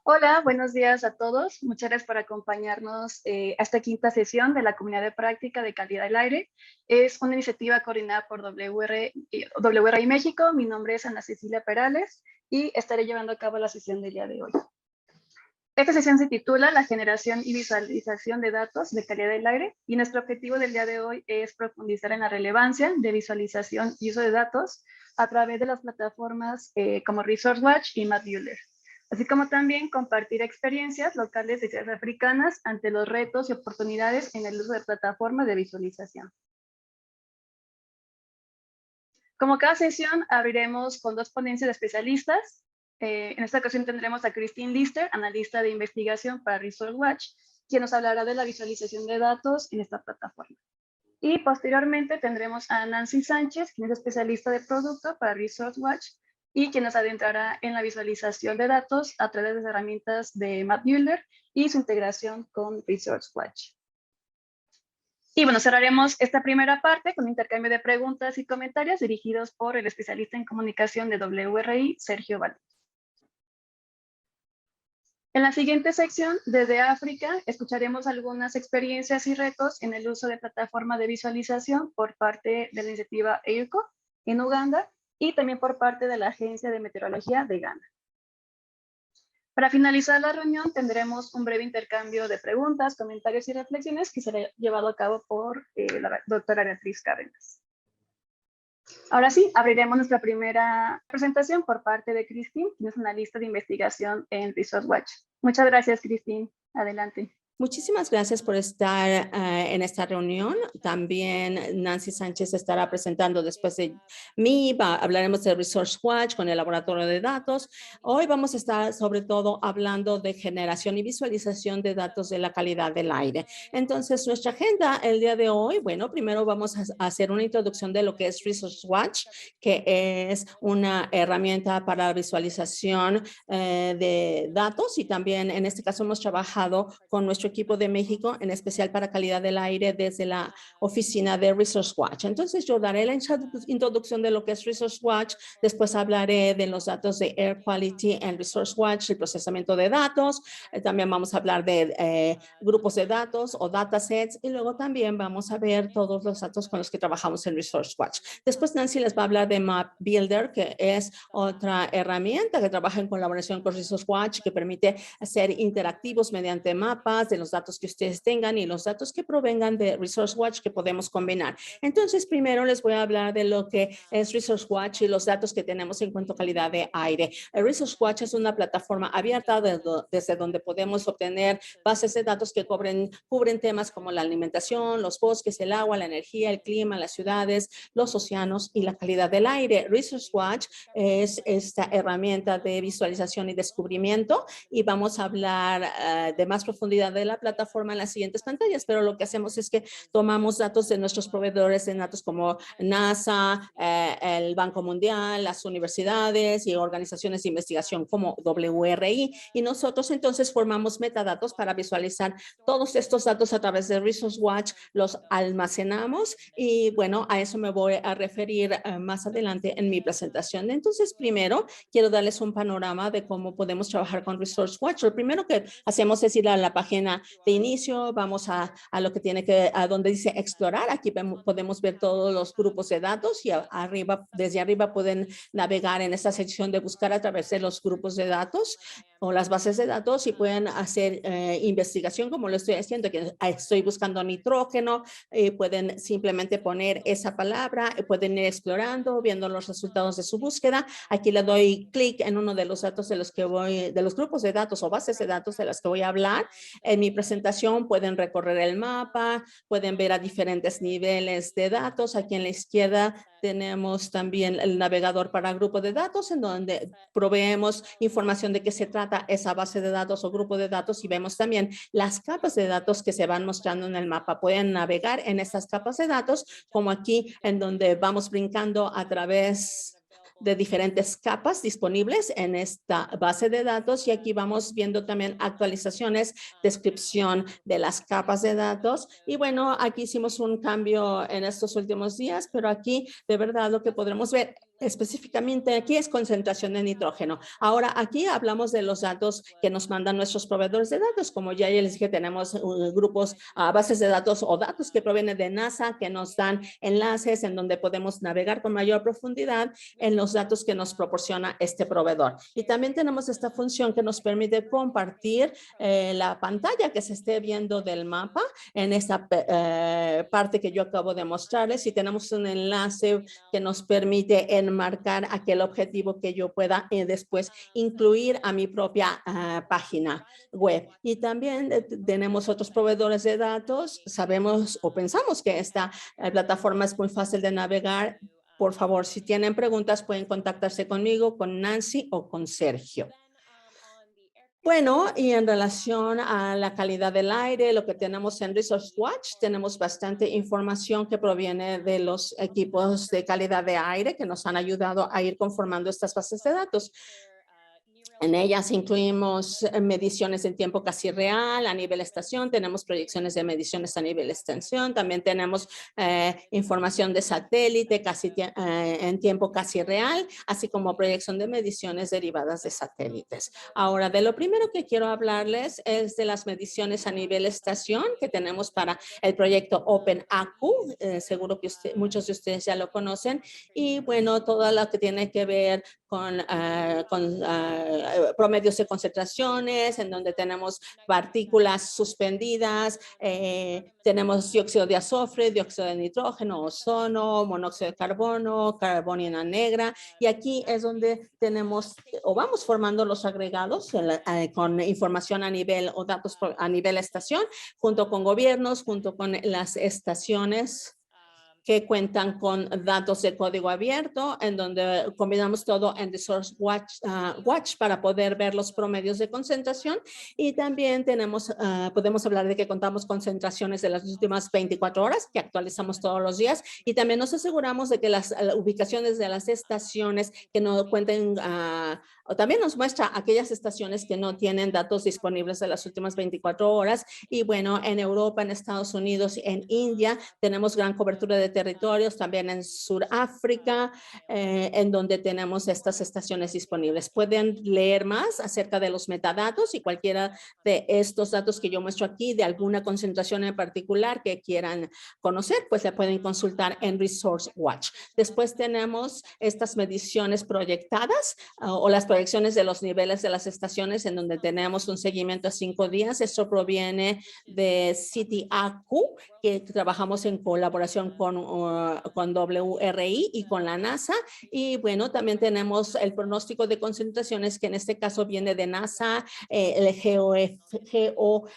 Hola, buenos días a todos. Muchas gracias por acompañarnos a esta quinta sesión de la Comunidad de Práctica de Calidad del Aire. Es una iniciativa coordinada por WRI México. Mi nombre es Ana Cecilia Perales y estaré llevando a cabo la sesión del día de hoy. Esta sesión se titula La generación y visualización de datos de calidad del aire y nuestro objetivo del día de hoy es profundizar en la relevancia de visualización y uso de datos a través de las plataformas como ResourceWatch y MapBuilder, así como también compartir experiencias locales de ciudades africanas ante los retos y oportunidades en el uso de plataformas de visualización. Como cada sesión, abriremos con dos ponencias de especialistas. En esta ocasión tendremos a Christine Lister, analista de investigación para ResourceWatch, quien nos hablará de la visualización de datos en esta plataforma. Y posteriormente tendremos a Nancy Sánchez, quien es especialista de producto para ResourceWatch y quien nos adentrará en la visualización de datos a través de herramientas de MapBuilder y su integración con ResourceWatch. Y bueno, cerraremos esta primera parte con un intercambio de preguntas y comentarios dirigidos por el especialista en comunicación de WRI, Sergio Valdés. En la siguiente sección, desde África, escucharemos algunas experiencias y retos en el uso de plataformas de visualización por parte de la iniciativa EIRCO en Uganda y también por parte de la Agencia de Meteorología de Ghana. Para finalizar la reunión, tendremos un breve intercambio de preguntas, comentarios y reflexiones que será llevado a cabo por la doctora Beatriz Cárdenas. Ahora sí, abriremos nuestra primera presentación por parte de Christine, quien es analista de investigación en ResourceWatch. Muchas gracias, Christine. Adelante. Muchísimas gracias por estar en esta reunión. También Nancy Sánchez estará presentando después de mí. Hablaremos de ResourceWatch con el laboratorio de datos. Hoy vamos a estar sobre todo hablando de generación y visualización de datos de la calidad del aire. Entonces, nuestra agenda el día de hoy, bueno, primero vamos a hacer una introducción de lo que es ResourceWatch, que es una herramienta para la visualización de datos, y también en este caso hemos trabajado con nuestro equipo de México, en especial para calidad del aire desde la oficina de ResourceWatch. Entonces yo daré la introducción de lo que es ResourceWatch, después hablaré de los datos de Air Quality en ResourceWatch, el procesamiento de datos, también vamos a hablar de grupos de datos o datasets, y luego también vamos a ver todos los datos con los que trabajamos en ResourceWatch. Después Nancy les va a hablar de MapBuilder, que es otra herramienta que trabaja en colaboración con ResourceWatch, que permite hacer interactivos mediante mapas de los datos que ustedes tengan y los datos que provengan de ResourceWatch que podemos combinar. Entonces, primero les voy a hablar de lo que es ResourceWatch y los datos que tenemos en cuanto a calidad de aire. ResourceWatch es una plataforma abierta desde donde podemos obtener bases de datos que cubren temas como la alimentación, los bosques, el agua, la energía, el clima, las ciudades, los océanos y la calidad del aire. ResourceWatch es esta herramienta de visualización y descubrimiento, y vamos a hablar de más profundidad de la plataforma en las siguientes pantallas, pero lo que hacemos es que tomamos datos de nuestros proveedores de datos como NASA, el Banco Mundial, las universidades y organizaciones de investigación como WRI, y nosotros entonces formamos metadatos para visualizar todos estos datos a través de ResourceWatch, los almacenamos, y bueno, a eso me voy a referir más adelante en mi presentación. Entonces, primero quiero darles un panorama de cómo podemos trabajar con ResourceWatch. Lo primero que hacemos es ir a la página de inicio, vamos a lo que tiene que, a donde dice explorar. Aquí podemos ver todos los grupos de datos, y arriba, desde arriba pueden navegar en esta sección de buscar a través de los grupos de datos o las bases de datos, y pueden hacer investigación como lo estoy haciendo, que estoy buscando nitrógeno, pueden simplemente poner esa palabra, pueden ir explorando, viendo los resultados de su búsqueda. Aquí le doy clic en uno de los datos de los grupos de datos o bases de datos de las que voy a hablar. En mi presentación pueden recorrer el mapa, pueden ver a diferentes niveles de datos. Aquí en la izquierda tenemos también el navegador para grupo de datos, en donde proveemos información de qué se trata esa base de datos o grupo de datos, y vemos también las capas de datos que se van mostrando en el mapa. Pueden navegar en estas capas de datos, como aquí, en donde vamos brincando a través de diferentes capas disponibles en esta base de datos y aquí vamos viendo también actualizaciones, descripción de las capas de datos y bueno, aquí hicimos un cambio en estos últimos días, pero aquí de verdad lo que podremos ver específicamente aquí es concentración de nitrógeno. Ahora aquí hablamos de los datos que nos mandan nuestros proveedores de datos. Como ya les dije, tenemos grupos, bases de datos o datos que provienen de NASA que nos dan enlaces en donde podemos navegar con mayor profundidad en los datos que nos proporciona este proveedor. Y también tenemos esta función que nos permite compartir la pantalla que se esté viendo del mapa en esta parte que yo acabo de mostrarles y tenemos un enlace que nos permite enmarcar aquel objetivo que yo pueda después incluir a mi propia página web. Y también tenemos otros proveedores de datos. Sabemos o pensamos que esta plataforma es muy fácil de navegar. Por favor, si tienen preguntas, pueden contactarse conmigo, con Nancy o con Sergio. Bueno, y en relación a la calidad del aire, lo que tenemos en Resource Watch, tenemos bastante información que proviene de los equipos de calidad de aire que nos han ayudado a ir conformando estas bases de datos. En ellas incluimos mediciones en tiempo casi real a nivel estación, tenemos proyecciones de mediciones a nivel extensión, también tenemos información de satélite en tiempo casi real, así como proyección de mediciones derivadas de satélites. Ahora, de lo primero que quiero hablarles es de las mediciones a nivel estación que tenemos para el proyecto OpenACU, seguro que muchos de ustedes ya lo conocen, y bueno, todo lo que tiene que ver con promedios de concentraciones, en donde tenemos partículas suspendidas, tenemos dióxido de azufre, dióxido de nitrógeno, ozono, monóxido de carbono, carbonina negra, y aquí es donde tenemos o vamos formando los agregados con información a nivel o datos a nivel estación, junto con gobiernos, junto con las estaciones que cuentan con datos de código abierto, en donde combinamos todo en Resource Watch para poder ver los promedios de concentración. Y también podemos hablar de que contamos concentraciones de las últimas 24 horas, que actualizamos todos los días. Y también nos aseguramos de que las ubicaciones de las estaciones que no cuenten, o también nos muestra aquellas estaciones que no tienen datos disponibles de las últimas 24 horas. Y bueno, en Europa, en Estados Unidos, en India, tenemos gran cobertura de territorios, también en Sudáfrica, en donde tenemos estas estaciones disponibles. Pueden leer más acerca de los metadatos y cualquiera de estos datos que yo muestro aquí, de alguna concentración en particular que quieran conocer, pues la pueden consultar en Resource Watch. Después tenemos estas mediciones proyectadas o las proyecciones de los niveles de las estaciones en donde tenemos un seguimiento a 5 días. Esto proviene de CITI-AQ, que trabajamos en colaboración con WRI y con la NASA. Y bueno, también tenemos el pronóstico de concentraciones que en este caso viene de NASA, el GEOSCF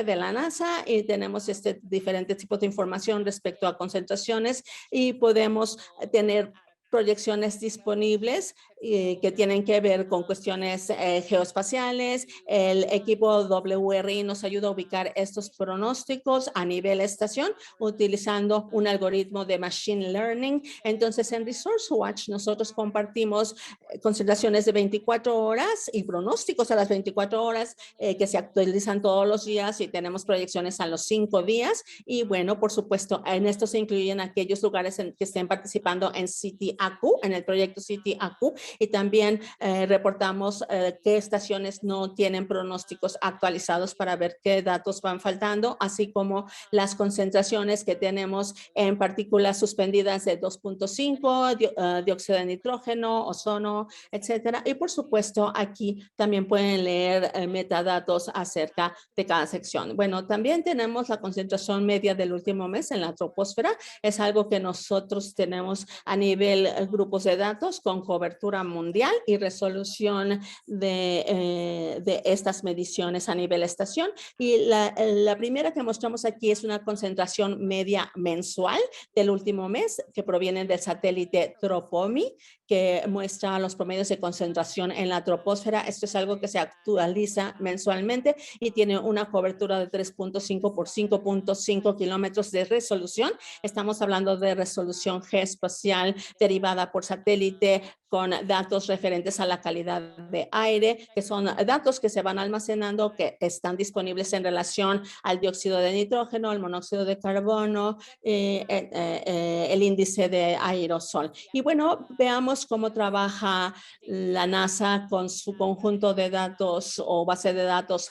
de la NASA, y tenemos diferentes tipos de información respecto a concentraciones y podemos tener proyecciones disponibles que tienen que ver con cuestiones geoespaciales. El equipo WRI nos ayuda a ubicar estos pronósticos a nivel estación utilizando un algoritmo de Machine Learning. Entonces, en Resource Watch nosotros compartimos concentraciones de 24 horas y pronósticos a las 24 horas que se actualizan todos los días y tenemos proyecciones a los 5 días. Y bueno, por supuesto, en esto se incluyen aquellos lugares que estén participando en CITI-AQ, en el proyecto CITI-AQ, y también reportamos qué estaciones no tienen pronósticos actualizados para ver qué datos van faltando, así como las concentraciones que tenemos en partículas suspendidas de 2.5, dióxido de nitrógeno, ozono, etcétera. Y por supuesto, aquí también pueden leer metadatos acerca de cada sección. Bueno, también tenemos la concentración media del último mes en la troposfera. Es algo que nosotros tenemos a nivel grupos de datos con cobertura cobertura mundial y resolución de estas mediciones a nivel estación. Y la primera que mostramos aquí es una concentración media mensual del último mes que proviene del satélite TROPOMI, que muestra los promedios de concentración en la troposfera. Esto es algo que se actualiza mensualmente y tiene una cobertura de 3.5 por 5.5 kilómetros de resolución. Estamos hablando de resolución geoespacial derivada por satélite con datos referentes a la calidad de aire, que son datos que se van almacenando, que están disponibles en relación al dióxido de nitrógeno, el monóxido de carbono, el índice de aerosol. Y bueno, veamos cómo trabaja la NASA con su conjunto de datos o base de datos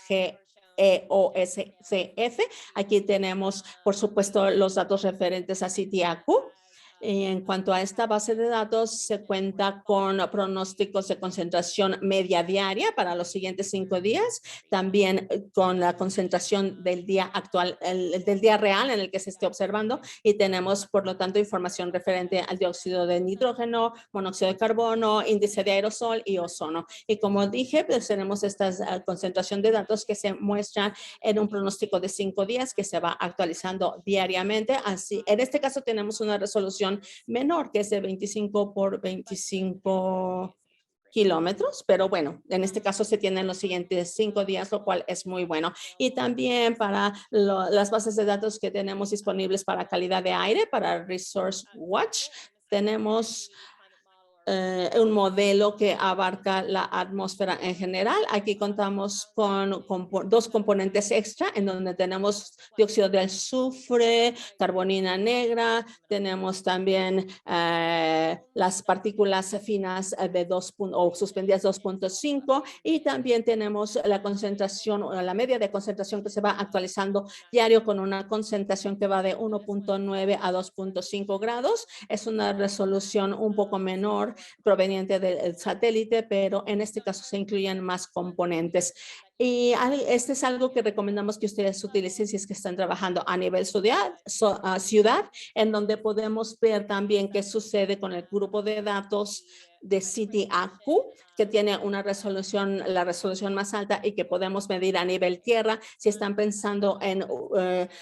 GEOSCF. Aquí tenemos, por supuesto, los datos referentes a CITIAQ. En cuanto a esta base de datos, se cuenta con pronósticos de concentración media diaria para los siguientes 5 días, también con la concentración del día actual, del día real en el que se esté observando, y tenemos, por lo tanto, información referente al dióxido de nitrógeno, monóxido de carbono, índice de aerosol y ozono. Y como dije, pues tenemos esta concentración de datos que se muestran en un pronóstico de 5 días que se va actualizando diariamente. Así, en este caso tenemos una resolución menor, que es de 25 por 25 kilómetros, pero bueno, en este caso se tienen los siguientes 5 días, lo cual es muy bueno. Y también para las bases de datos que tenemos disponibles para calidad de aire, para Resource Watch, tenemos un modelo que abarca la atmósfera en general. Aquí contamos con 2 componentes extra en donde tenemos dióxido de azufre, carbonina negra, tenemos también las partículas finas de 2 o suspendidas 2.5, y también tenemos la concentración o la media de concentración que se va actualizando diario con una concentración que va de 1.9 a 2.5 grados. Es una resolución un poco menor proveniente del satélite, pero en este caso se incluyen más componentes. Y este es algo que recomendamos que ustedes utilicen si es que están trabajando a nivel ciudad, en donde podemos ver también qué sucede con el grupo de datos de CITIAQ, que tiene una resolución, la resolución más alta, y que podemos medir a nivel tierra. Si están pensando en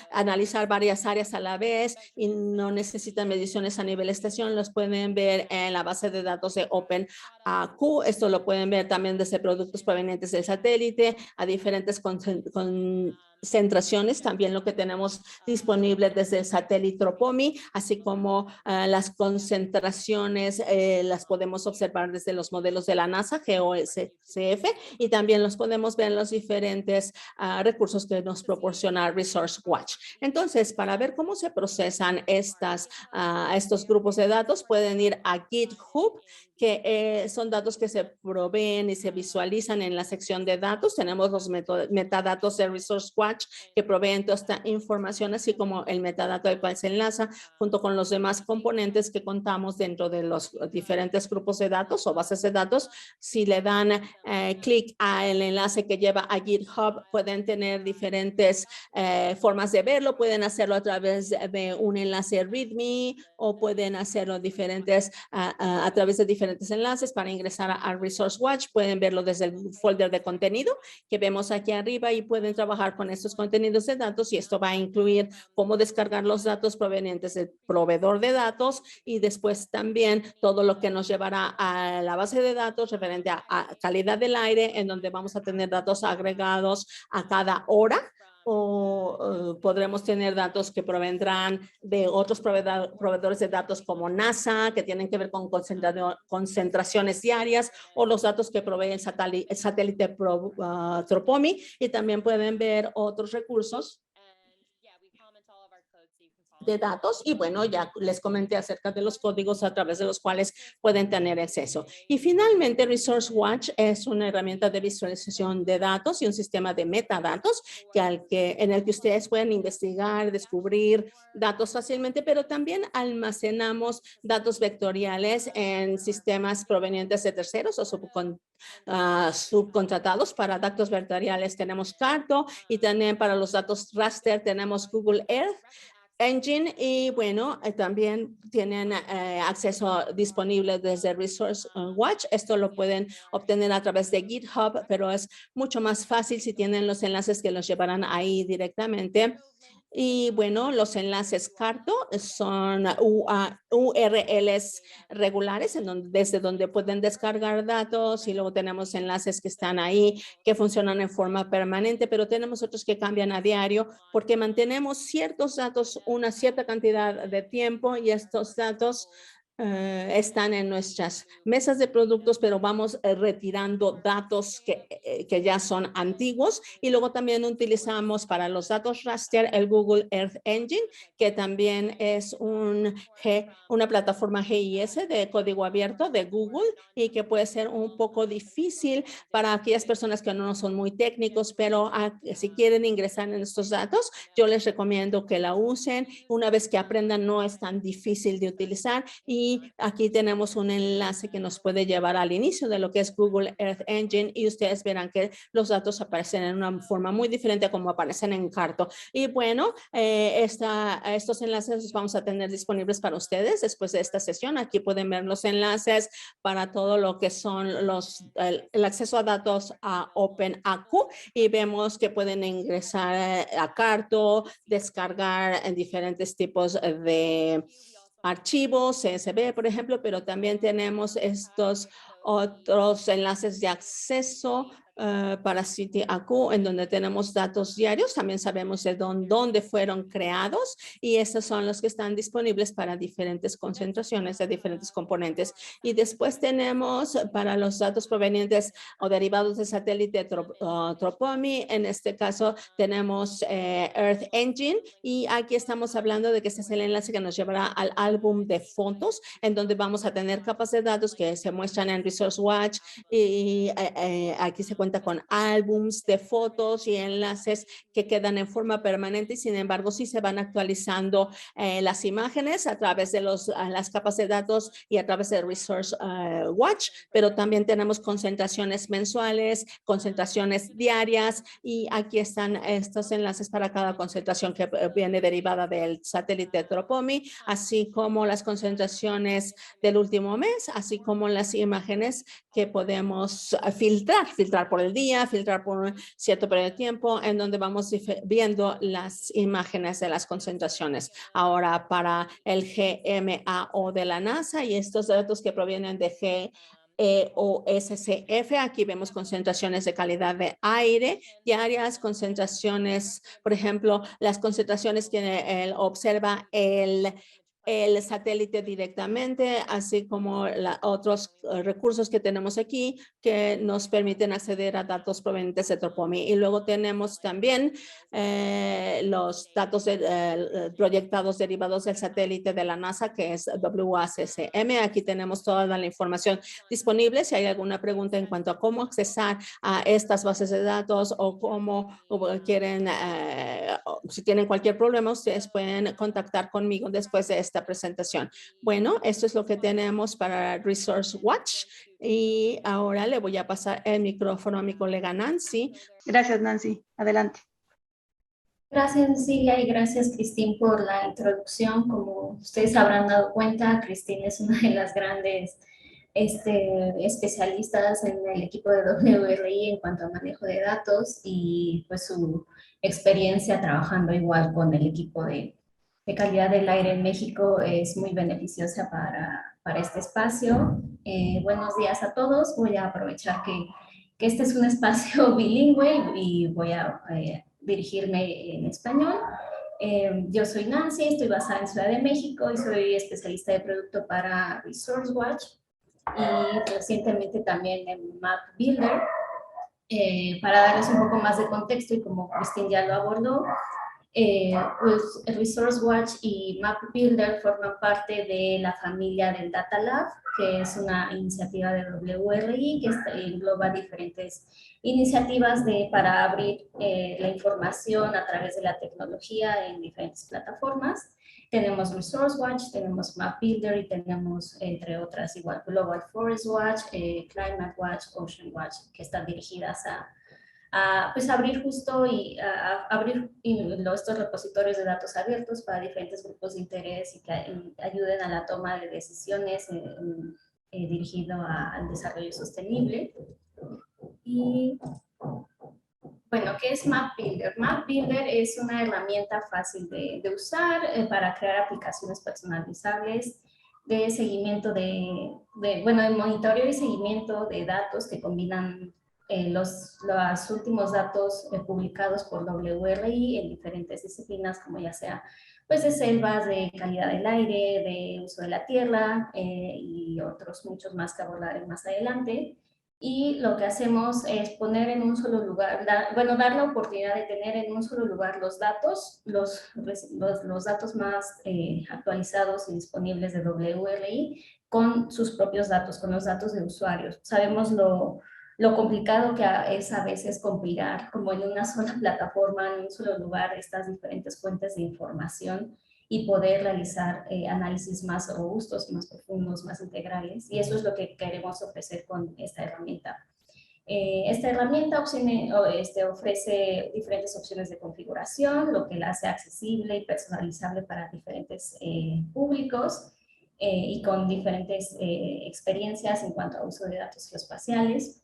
analizar varias áreas a la vez y no necesitan mediciones a nivel estación, los pueden ver en la base de datos de OpenAQ. Esto lo pueden ver también desde productos provenientes del satélite a diferentes concentraciones, también lo que tenemos disponible desde el satélite TROPOMI, así como las concentraciones las podemos observar desde los modelos de la NASA, GEOSCF, y también los podemos ver en los diferentes recursos que nos proporciona Resource Watch. Entonces, para ver cómo se procesan estos grupos de datos, pueden ir a GitHub, que son datos que se proveen y se visualizan en la sección de datos. Tenemos los metadatos de Resource Watch que proveen toda esta información, así como el metadato al cual se enlaza, junto con los demás componentes que contamos dentro de los diferentes grupos de datos o bases de datos. Si le dan clic al enlace que lleva a GitHub, pueden tener diferentes formas de verlo. Pueden hacerlo a través de un enlace README o pueden hacerlo a través de diferentes enlaces. Para ingresar a Resource Watch, pueden verlo desde el folder de contenido que vemos aquí arriba y pueden trabajar con estos contenidos de datos, y esto va a incluir cómo descargar los datos provenientes del proveedor de datos, y después también todo lo que nos llevará a la base de datos referente a calidad del aire, en donde vamos a tener datos agregados a cada hora, o podremos tener datos que provendrán de otros proveedores de datos como NASA, que tienen que ver con concentraciones diarias, o los datos que provee el satélite TROPOMI, y también pueden ver otros recursos de datos. Y bueno, ya les comenté acerca de los códigos a través de los cuales pueden tener acceso. Y finalmente, Resource Watch es una herramienta de visualización de datos y un sistema de metadatos en el que ustedes pueden investigar, descubrir datos fácilmente, pero también almacenamos datos vectoriales en sistemas provenientes de terceros o subcontratados. Para datos vectoriales tenemos Carto, y también para los datos raster tenemos Google Earth. Engine y bueno, también tienen acceso disponible desde Resource Watch. Esto lo pueden obtener a través de GitHub, pero es mucho más fácil si tienen los enlaces que los llevarán ahí directamente. Y bueno, los enlaces Carto son URLs regulares desde donde pueden descargar datos y luego tenemos enlaces que están ahí que funcionan en forma permanente, pero tenemos otros que cambian a diario porque mantenemos ciertos datos una cierta cantidad de tiempo y estos datos están en nuestras mesas de productos, pero vamos retirando datos que ya son antiguos y luego también utilizamos para los datos raster el Google Earth Engine, que también es una plataforma GIS de código abierto de Google y que puede ser un poco difícil para aquellas personas que no son muy técnicos, pero si quieren ingresar en estos datos, yo les recomiendo que la usen. Una vez que aprendan, no es tan difícil de utilizar y aquí tenemos un enlace que nos puede llevar al inicio de lo que es Google Earth Engine y ustedes verán que los datos aparecen en una forma muy diferente a como aparecen en Carto. Y bueno, estos enlaces los vamos a tener disponibles para ustedes después de esta sesión. Aquí pueden ver los enlaces para todo lo que son el acceso a datos a OpenAQ y vemos que pueden ingresar a Carto, descargar en diferentes tipos de archivos, CSV, por ejemplo, pero también tenemos estos otros enlaces de acceso para CityAQ, en donde tenemos datos diarios. También sabemos de dónde fueron creados y esos son los que están disponibles para diferentes concentraciones de diferentes componentes. Y después tenemos para los datos provenientes o derivados de satélite Tropomi. En este caso tenemos Earth Engine y aquí estamos hablando de que este es el enlace que nos llevará al álbum de fotos en donde vamos a tener capas de datos que se muestran en Resource Watch y aquí se cuenta con álbums de fotos y enlaces que quedan en forma permanente y sin embargo sí se van actualizando las imágenes a través de las capas de datos y a través de Resource Watch, pero también tenemos concentraciones mensuales, concentraciones diarias y aquí están estos enlaces para cada concentración que viene derivada del satélite Tropomi, así como las concentraciones del último mes, así como las imágenes que podemos filtrar por el día, filtrar por un cierto periodo de tiempo, en donde vamos viendo las imágenes de las concentraciones. Ahora para el GMAO de la NASA y estos datos que provienen de GEOSCF, aquí vemos concentraciones de calidad de aire diarias, concentraciones, por ejemplo, las concentraciones que observa el satélite directamente, así como otros recursos que tenemos aquí que nos permiten acceder a datos provenientes de Tropomi. Y luego tenemos también los datos proyectados derivados del satélite de la NASA, que es WACCM. Aquí tenemos toda la información disponible. Si hay alguna pregunta en cuanto a cómo accesar a estas bases de datos o cómo quieren, si tienen cualquier problema, ustedes pueden contactar conmigo después de esta presentación. Bueno, esto es lo que tenemos para Resource Watch y ahora le voy a pasar el micrófono a mi colega Nancy. Gracias, Nancy. Adelante. Gracias, Cecilia, y gracias, Cristín, por la introducción. Como ustedes habrán dado cuenta, Cristín es una de las grandes especialistas en el equipo de WRI en cuanto a manejo de datos y pues su experiencia trabajando igual con el equipo de calidad del aire en México es muy beneficiosa para este espacio. Buenos días a todos. Voy a aprovechar que este es un espacio bilingüe y voy a dirigirme en español. Yo soy Nancy, estoy basada en Ciudad de México y soy especialista de producto para Resource Watch y recientemente también en Map Builder. Para darles un poco más de contexto y como Cristín ya lo abordó, pues Resource Watch y Map Builder forman parte de la familia del Data Lab, que es una iniciativa de WRI que engloba diferentes iniciativas para abrir la información a través de la tecnología en diferentes plataformas. Tenemos Resource Watch, tenemos Map Builder y tenemos, entre otras, igual Global Forest Watch, Climate Watch, Ocean Watch, que están dirigidas a pues abrir justo y abrir estos repositorios de datos abiertos para diferentes grupos de interés y que ayuden a la toma de decisiones dirigido al desarrollo sostenible. Y bueno, ¿qué es Map Builder? Map Builder es una herramienta fácil de usar para crear aplicaciones personalizables de seguimiento bueno, de monitoreo y seguimiento de datos que combinan los últimos datos publicados por WRI en diferentes disciplinas, como ya sea pues de selvas, de calidad del aire, de uso de la tierra y otros muchos más que abordaré más adelante. Y lo que hacemos es poner en un solo lugar, dar la oportunidad de tener en un solo lugar los datos, los datos más actualizados y disponibles de WRI con sus propios datos, con los datos de usuarios. Sabemos lo complicado que es a veces compilar como en una sola plataforma, en un solo lugar, estas diferentes fuentes de información y poder realizar análisis más robustos, más profundos, más integrales. Y eso es lo que queremos ofrecer con esta herramienta. Esta herramienta ofrece diferentes opciones de configuración, lo que la hace accesible y personalizable para diferentes públicos y con diferentes experiencias en cuanto a uso de datos geoespaciales.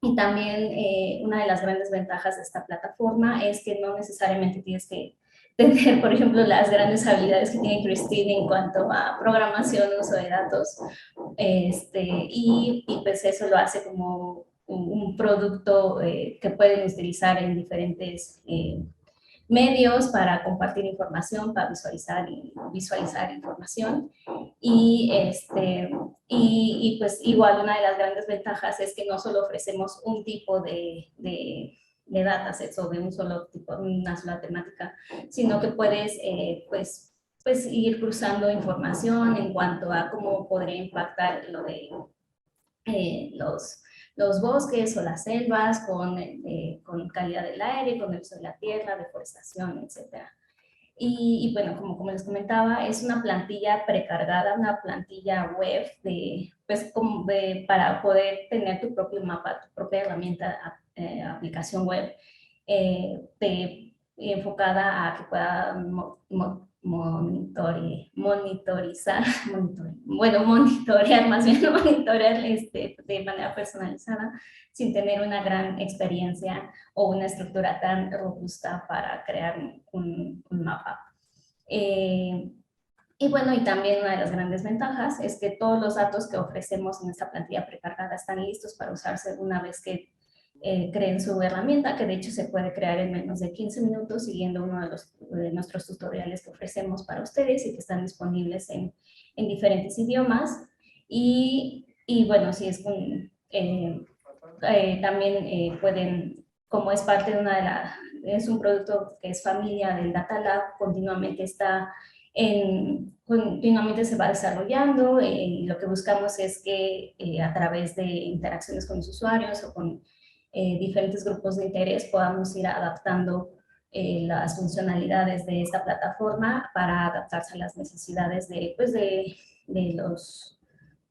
Y también una de las grandes ventajas de esta plataforma es que no necesariamente tienes que tener, por ejemplo, las grandes habilidades que tiene Christine en cuanto a programación, uso de datos, y pues eso lo hace como un producto que pueden utilizar en diferentes medios para compartir información, para visualizar información. Y pues igual una de las grandes ventajas es que no solo ofrecemos un tipo de datasets o de un solo tipo, una sola temática, sino que puedes pues ir cruzando información en cuanto a cómo podría impactar lo de los bosques o las selvas con calidad del aire, con el uso de la tierra, deforestación, etc. Y bueno, como les comentaba, es una plantilla precargada, una plantilla web para poder tener tu propio mapa, tu propia herramienta, aplicación web enfocada a que pueda monitorear, más bien monitorear de manera personalizada sin tener una gran experiencia o una estructura tan robusta para crear un mapa. Y bueno, y también una de las grandes ventajas es que todos los datos que ofrecemos en esta plantilla precargada están listos para usarse una vez que creen su herramienta, que de hecho se puede crear en menos de 15 minutos siguiendo uno de nuestros tutoriales que ofrecemos para ustedes y que están disponibles en diferentes idiomas. Y bueno, si es también pueden, como es parte de es un producto que es familia del Data Lab, continuamente se va desarrollando y lo que buscamos es que a través de interacciones con los usuarios o con diferentes grupos de interés podamos ir adaptando las funcionalidades de esta plataforma para adaptarse a las necesidades de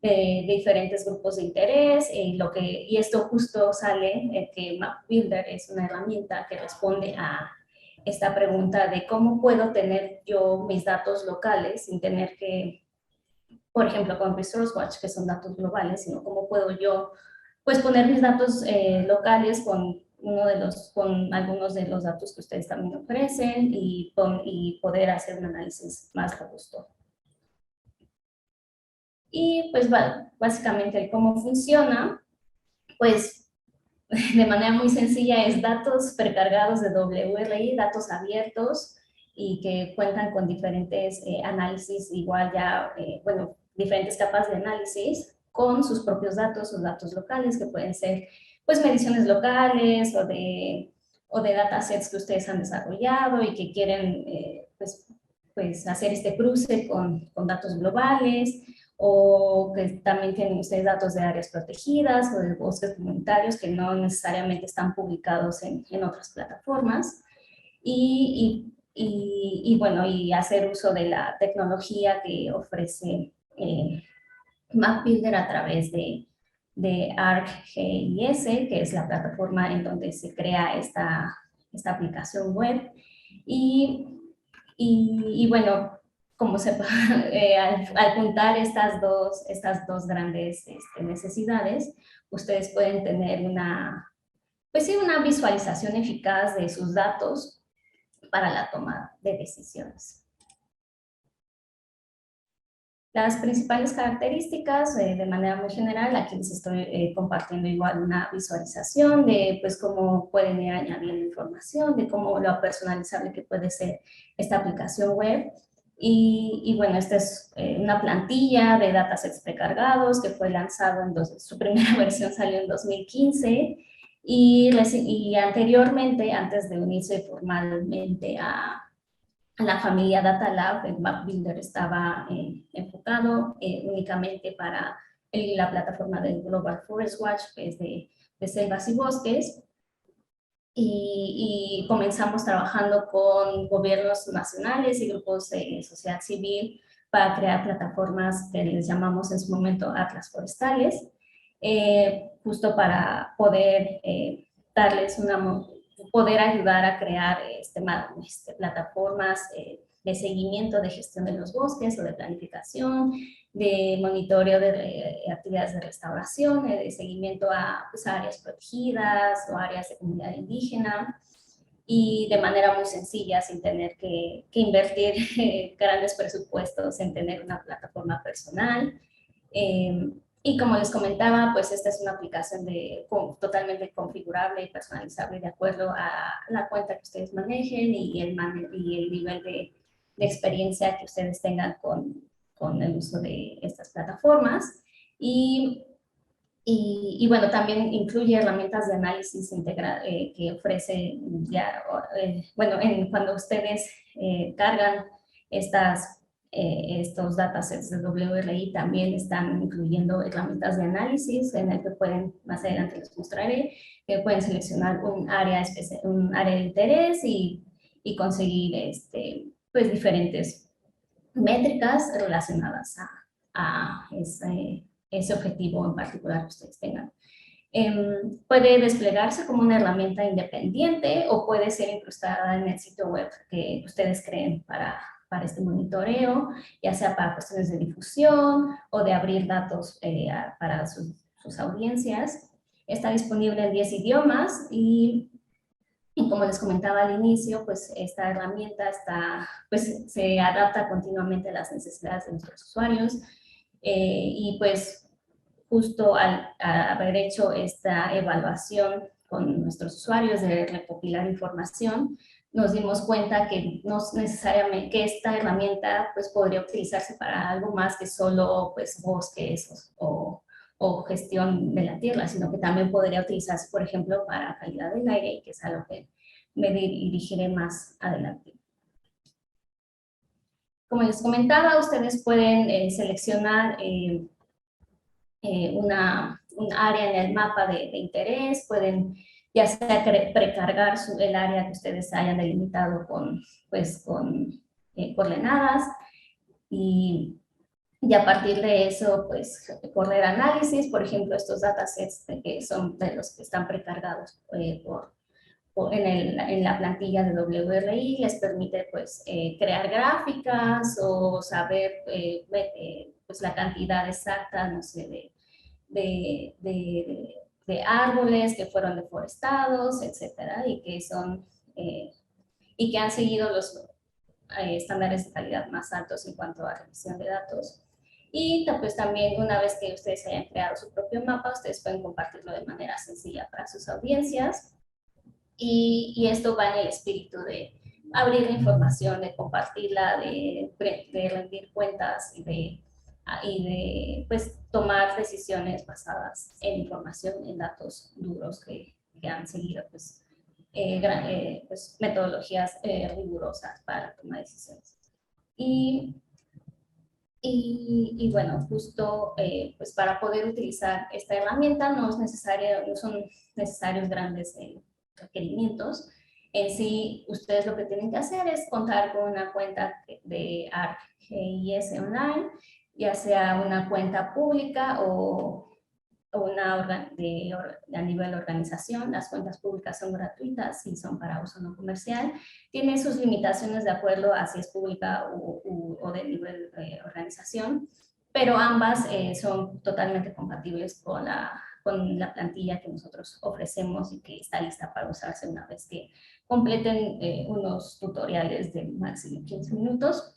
diferentes grupos de interés y esto justo sale que Map Builder es una herramienta que responde a esta pregunta de cómo puedo tener yo mis datos locales sin tener que, por ejemplo, con ResourceWatch, que son datos globales, sino cómo puedo yo pues poner mis datos locales con algunos de los datos que ustedes también ofrecen y poder hacer un análisis más robusto. Y pues básicamente cómo funciona, pues de manera muy sencilla es datos precargados de WRI, datos abiertos y que cuentan con diferentes análisis, igual ya, diferentes capas de análisis con sus propios datos, sus datos locales, que pueden ser pues mediciones locales o de datasets que ustedes han desarrollado y que quieren pues hacer este cruce con datos globales, o que también tienen ustedes datos de áreas protegidas o de bosques comunitarios que no necesariamente están publicados en otras plataformas. Y bueno, y hacer uso de la tecnología que ofrece Map Builder a través de de ArcGIS, que es la plataforma en donde se crea esta aplicación web. Y bueno, como sepa, al juntar estas dos grandes necesidades, ustedes pueden tener pues sí, una visualización eficaz de sus datos para la toma de decisiones. Las principales características, de manera muy general, aquí les estoy compartiendo igual una visualización de pues, cómo pueden ir añadiendo información, de cómo lo personalizable que puede ser esta aplicación web. Y bueno, esta es una plantilla de datasets precargados que fue lanzado su primera versión salió en 2015 y anteriormente, antes de unirse formalmente a la familia Data Lab, el Map Builder estaba enfocado únicamente para la plataforma del Global Forest Watch, que es de selvas y bosques. Y comenzamos trabajando con gobiernos nacionales y grupos de sociedad civil para crear plataformas que les llamamos en su momento Atlas Forestales, justo para poder darles poder ayudar a crear plataformas de seguimiento de gestión de los bosques o de planificación, de monitoreo de actividades de restauración, de seguimiento a pues, áreas protegidas o áreas de comunidad indígena, y de manera muy sencilla, sin tener que invertir grandes presupuestos en tener una plataforma personal. Y como les comentaba, pues esta es una aplicación totalmente configurable y personalizable de acuerdo a la cuenta que ustedes manejen y el nivel de experiencia que ustedes tengan con el uso de estas plataformas. Y bueno, también incluye herramientas de análisis que ofrece ya, bueno, cuando ustedes cargan estos datasets de WRI, también están incluyendo herramientas de análisis en el que pueden, más adelante les mostraré, que pueden seleccionar un área de interés y conseguir pues diferentes métricas relacionadas a ese objetivo en particular que ustedes tengan. Puede desplegarse como una herramienta independiente o puede ser incrustada en el sitio web que ustedes creen para este monitoreo, ya sea para cuestiones de difusión o de abrir datos para sus audiencias. Está disponible en 10 idiomas y como les comentaba al inicio, pues esta herramienta pues, se adapta continuamente a las necesidades de nuestros usuarios y pues justo al haber hecho esta evaluación con nuestros usuarios de recopilar información, nos dimos cuenta que no necesariamente que esta herramienta pues podría utilizarse para algo más que solo pues bosques o gestión de la tierra, sino que también podría utilizarse, por ejemplo, para calidad del aire, que es a lo que me dirigiré más adelante. Como les comentaba, ustedes pueden seleccionar un área en el mapa de interés, pueden ya sea precargar el área que ustedes hayan delimitado con coordenadas y a partir de eso, pues, correr análisis. Por ejemplo, estos datasets que son de los que están precargados en la plantilla de WRI, les permite, pues, crear gráficas o saber, pues, la cantidad exacta, no sé, de árboles que fueron deforestados, etcétera, y que han seguido los estándares de calidad más altos en cuanto a revisión de datos. Y pues también una vez que ustedes hayan creado su propio mapa, ustedes pueden compartirlo de manera sencilla para sus audiencias. Y esto va en el espíritu de abrir la información, de compartirla, de rendir cuentas y de pues, tomar decisiones basadas en información, en datos duros que han seguido pues, pues, metodologías rigurosas para la toma de decisiones. Y bueno, justo pues para poder utilizar esta herramienta no son necesarios grandes requerimientos. En sí, ustedes lo que tienen que hacer es contar con una cuenta de ArcGIS Online, ya sea una cuenta pública o a nivel organización. Las cuentas públicas son gratuitas y son para uso no comercial. Tiene sus limitaciones de acuerdo a si es pública o de nivel organización, pero ambas son totalmente compatibles con la plantilla que nosotros ofrecemos y que está lista para usarse una vez que completen unos tutoriales de máximo 15 minutos.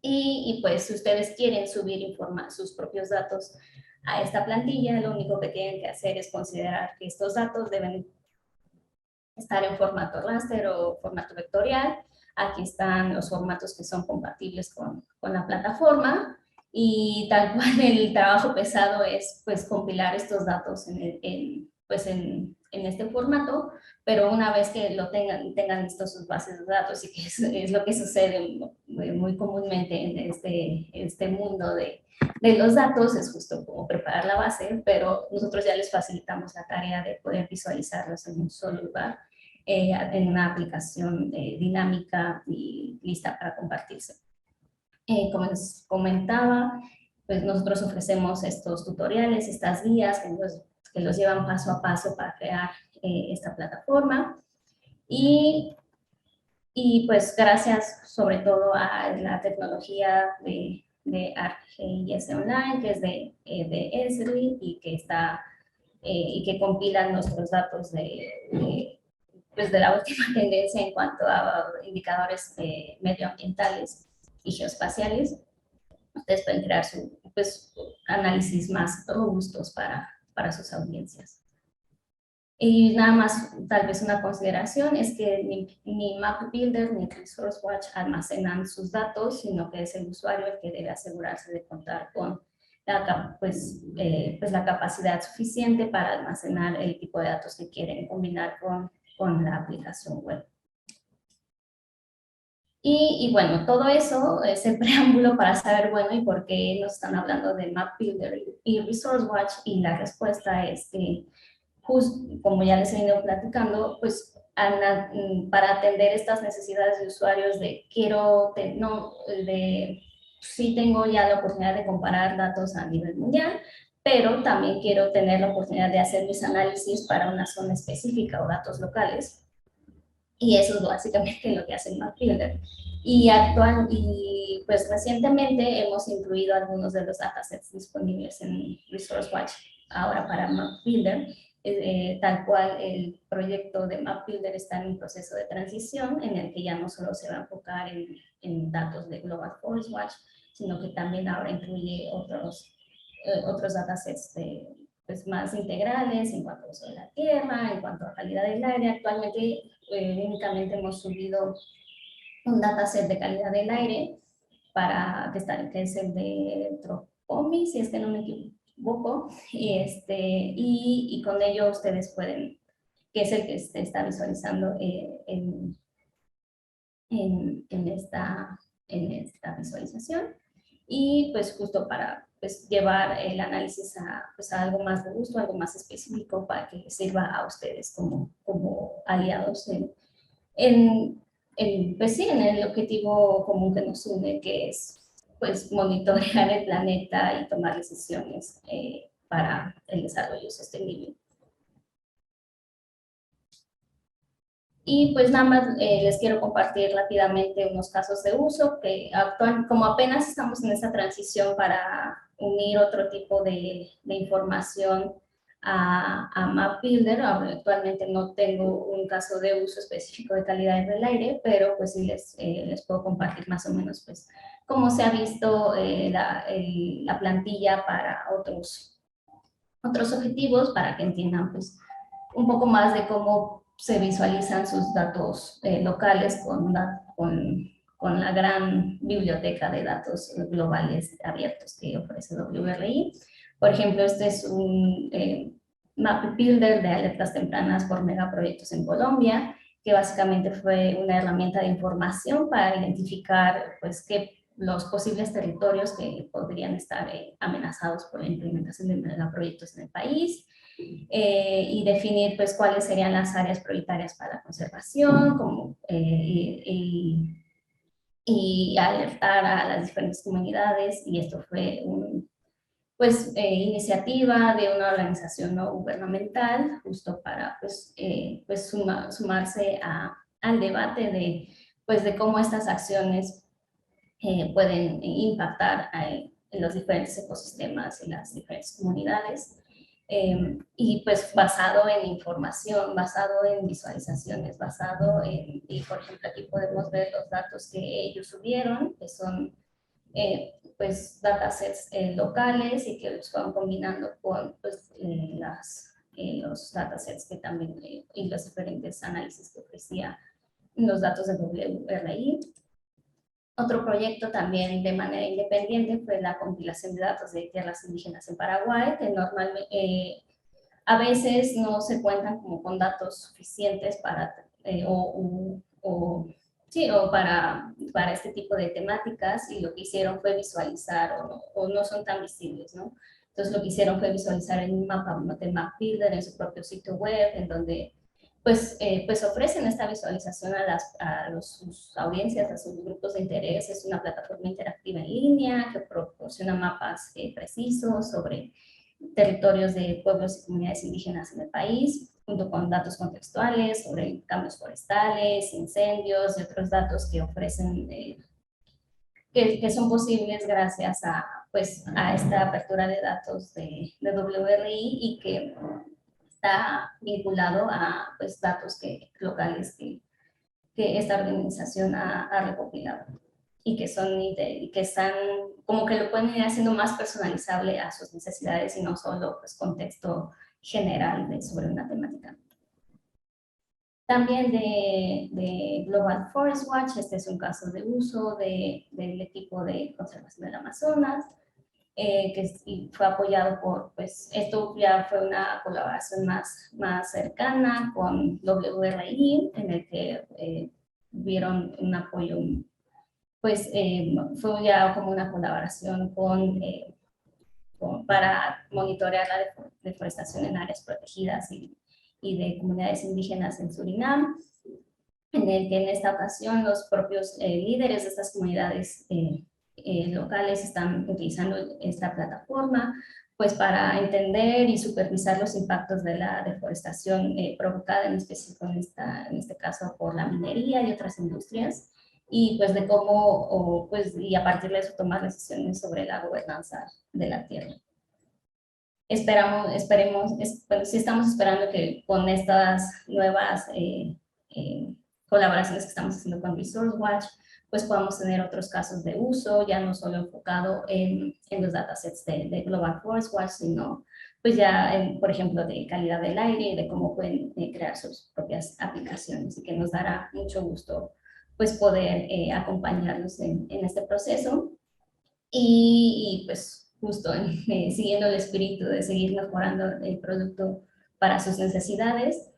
Y pues si ustedes quieren subir sus propios datos a esta plantilla, lo único que tienen que hacer es considerar que estos datos deben estar en formato raster o formato vectorial. Aquí están los formatos que son compatibles con la plataforma, y tal cual el trabajo pesado es pues compilar estos datos en este formato, pero una vez que lo tengan listos sus bases de datos, y que es lo que sucede muy comúnmente en este mundo de los datos, es justo como preparar la base, pero nosotros ya les facilitamos la tarea de poder visualizarlos en un solo lugar, en una aplicación dinámica y lista para compartirse. Como les comentaba, pues nosotros ofrecemos estos tutoriales, estas guías que los llevan paso a paso para crear esta plataforma. Y pues gracias sobre todo a la tecnología de ArcGIS Online, que es de Esri, y que compila nuestros datos pues de la última tendencia en cuanto a indicadores medioambientales y geoespaciales. Ustedes pueden crear análisis más robustos para sus audiencias. Y nada más, tal vez una consideración, es que ni Map Builder ni Resource Watch almacenan sus datos, sino que es el usuario el que debe asegurarse de contar con la capacidad suficiente para almacenar el tipo de datos que quieren combinar con la aplicación web. Y bueno, todo eso es el preámbulo para saber, bueno, y por qué nos están hablando de Map Builder y Resource Watch, y la respuesta es que, justo como ya les he ido platicando, pues para atender estas necesidades de usuarios sí tengo ya la oportunidad de comparar datos a nivel mundial, pero también quiero tener la oportunidad de hacer mis análisis para una zona específica o datos locales. Y eso es básicamente lo que hace Map Builder. Y pues recientemente hemos incluido algunos de los datasets disponibles en Resource Watch ahora para Map Builder. Tal cual el proyecto de Map Builder está en un proceso de transición en el que ya no solo se va a enfocar en datos de Global Forest Watch, sino que también ahora incluye otros datasets pues más integrales en cuanto a uso de la tierra, en cuanto a calidad del aire. Actualmente únicamente hemos subido un dataset de calidad del aire que es el de Tropomi, si es que no me equivoco, y con ello ustedes pueden, que es el que se está visualizando en esta visualización, y pues justo para llevar el análisis a algo más robusto, algo más específico, para que les sirva a ustedes como aliados en el objetivo común que nos une, que es pues monitorear el planeta y tomar decisiones para el desarrollo sostenible. Y pues nada más les quiero compartir rápidamente unos casos de uso que como apenas estamos en esta transición para unir otro tipo de información a Map Builder. Actualmente no tengo un caso de uso específico de calidad del aire, pero pues sí les puedo compartir más o menos pues cómo se ha visto la plantilla para otros objetivos, para que entiendan pues un poco más de cómo se visualizan sus datos locales con la gran biblioteca de datos globales abiertos que ofrece WRI. Por ejemplo, este es un Map Builder de alertas tempranas por megaproyectos en Colombia, que básicamente fue una herramienta de información para identificar pues los posibles territorios que podrían estar amenazados por la implementación de megaproyectos en el país, y definir pues cuáles serían las áreas prioritarias para la conservación, y alertar a las diferentes comunidades. Y esto fue iniciativa de una organización no gubernamental, justo para sumarse al debate de cómo estas acciones pueden impactar en los diferentes ecosistemas y las diferentes comunidades. Y pues basado en información, basado en visualizaciones, y por ejemplo aquí podemos ver los datos que ellos subieron, que son pues datasets locales y que los van combinando con los datasets que también y los diferentes análisis que ofrecía los datos de WRI. Otro proyecto también de manera independiente fue la compilación de datos de tierras indígenas en Paraguay, que normalmente a veces no se cuentan como con datos suficientes para, para este tipo de temáticas, y lo que hicieron fue visualizar o no son tan visibles, ¿no? Entonces lo que hicieron fue visualizar en un mapa de MapBuilder en su propio sitio web, en donde pues ofrecen esta visualización a sus audiencias, a sus grupos de interés. Es una plataforma interactiva en línea que proporciona mapas precisos sobre territorios de pueblos y comunidades indígenas en el país, junto con datos contextuales sobre cambios forestales, incendios y otros datos que ofrecen, que son posibles gracias a esta apertura de datos de WRI, y que está vinculado a datos locales que esta organización ha recopilado y que están como que lo pueden ir haciendo más personalizable a sus necesidades y no solo contexto general sobre una temática. También de Global Forest Watch, este es un caso de uso del equipo de conservación del Amazonas, que fue apoyado esto ya fue una colaboración más cercana con WRI, en el que vieron un apoyo, fue ya como una colaboración para monitorear la deforestación en áreas protegidas y de comunidades indígenas en Surinam, en el que en esta ocasión los propios líderes de estas comunidades locales están utilizando esta plataforma para entender y supervisar los impactos de la deforestación provocada en específico en este caso por la minería y otras industrias, y de cómo, y a partir de eso tomar decisiones sobre la gobernanza de la tierra. Sí estamos esperando que con estas nuevas colaboraciones que estamos haciendo con Resource Watch, podamos tener otros casos de uso, ya no solo enfocado en los datasets de Global Forest Watch, sino por ejemplo, de calidad del aire y de cómo pueden crear sus propias aplicaciones, y que nos dará mucho gusto poder acompañarlos en este proceso. Y justo siguiendo el espíritu de seguir mejorando el producto para sus necesidades,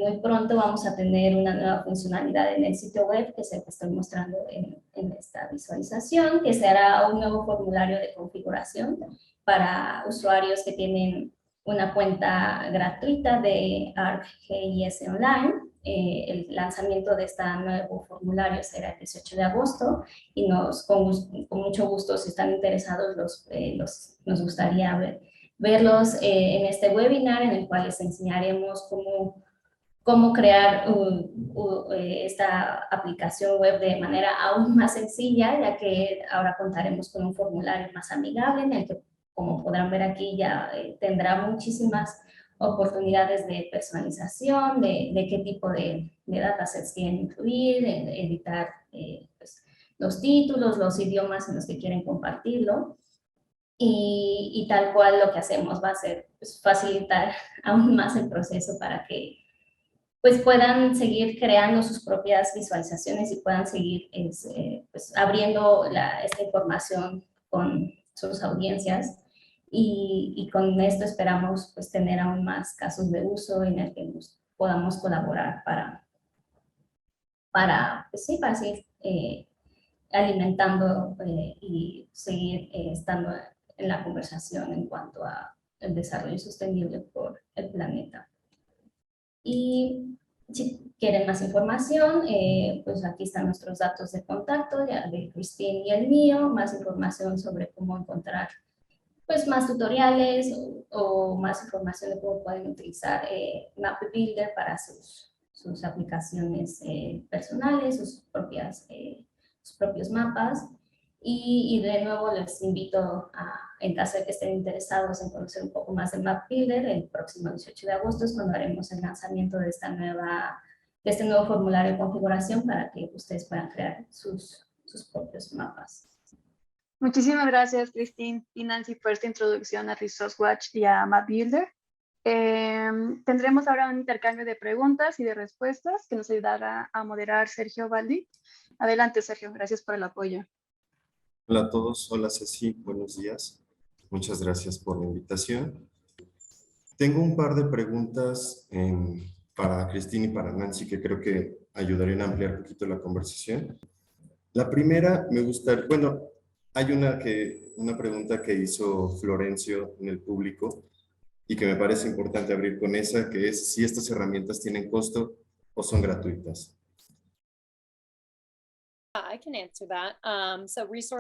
muy pronto vamos a tener una nueva funcionalidad en el sitio web, que es el que estoy mostrando en esta visualización, que será un nuevo formulario de configuración para usuarios que tienen una cuenta gratuita de ArcGIS Online. El lanzamiento de este nuevo formulario será el 18 de agosto, y con mucho gusto, si están interesados, nos gustaría verlos en este webinar, en el cual les enseñaremos cómo crear esta aplicación web de manera aún más sencilla, ya que ahora contaremos con un formulario más amigable, en el que, como podrán ver aquí, ya tendrá muchísimas oportunidades de personalización, de qué tipo de datasets quieren incluir, editar los títulos, los idiomas en los que quieren compartirlo. Y tal cual lo que hacemos va a ser facilitar aún más el proceso para que puedan seguir creando sus propias visualizaciones y puedan seguir abriendo esta información con sus audiencias. Y con esto esperamos tener aún más casos de uso en el que podamos colaborar para seguir alimentando y seguir estando en la conversación en cuanto al desarrollo sostenible por el planeta. Y si quieren más información, aquí están nuestros datos de contacto, ya de Christine y el mío, más información sobre cómo encontrar pues más tutoriales o más información de cómo pueden utilizar Map Builder para sus aplicaciones personales, sus propios mapas. Y de nuevo les invito en caso de que estén interesados en conocer un poco más de Map Builder, el próximo 18 de agosto es cuando haremos el lanzamiento de este nuevo formulario de configuración para que ustedes puedan crear sus propios mapas. Muchísimas gracias, Christine y Nancy, por esta introducción a ResourceWatch y a Map Builder. Tendremos ahora un intercambio de preguntas y de respuestas que nos ayudará a moderar Sergio Baldi. Adelante, Sergio, gracias por el apoyo. Hola a todos, hola Ceci, buenos días. Muchas gracias por la invitación. Tengo un par de preguntas para Cristina y para Nancy que creo que ayudarían a ampliar un poquito la conversación. La primera me gusta, bueno, hay una pregunta que hizo Florencio en el público y que me parece importante abrir con esa, que es si estas herramientas tienen costo o son gratuitas.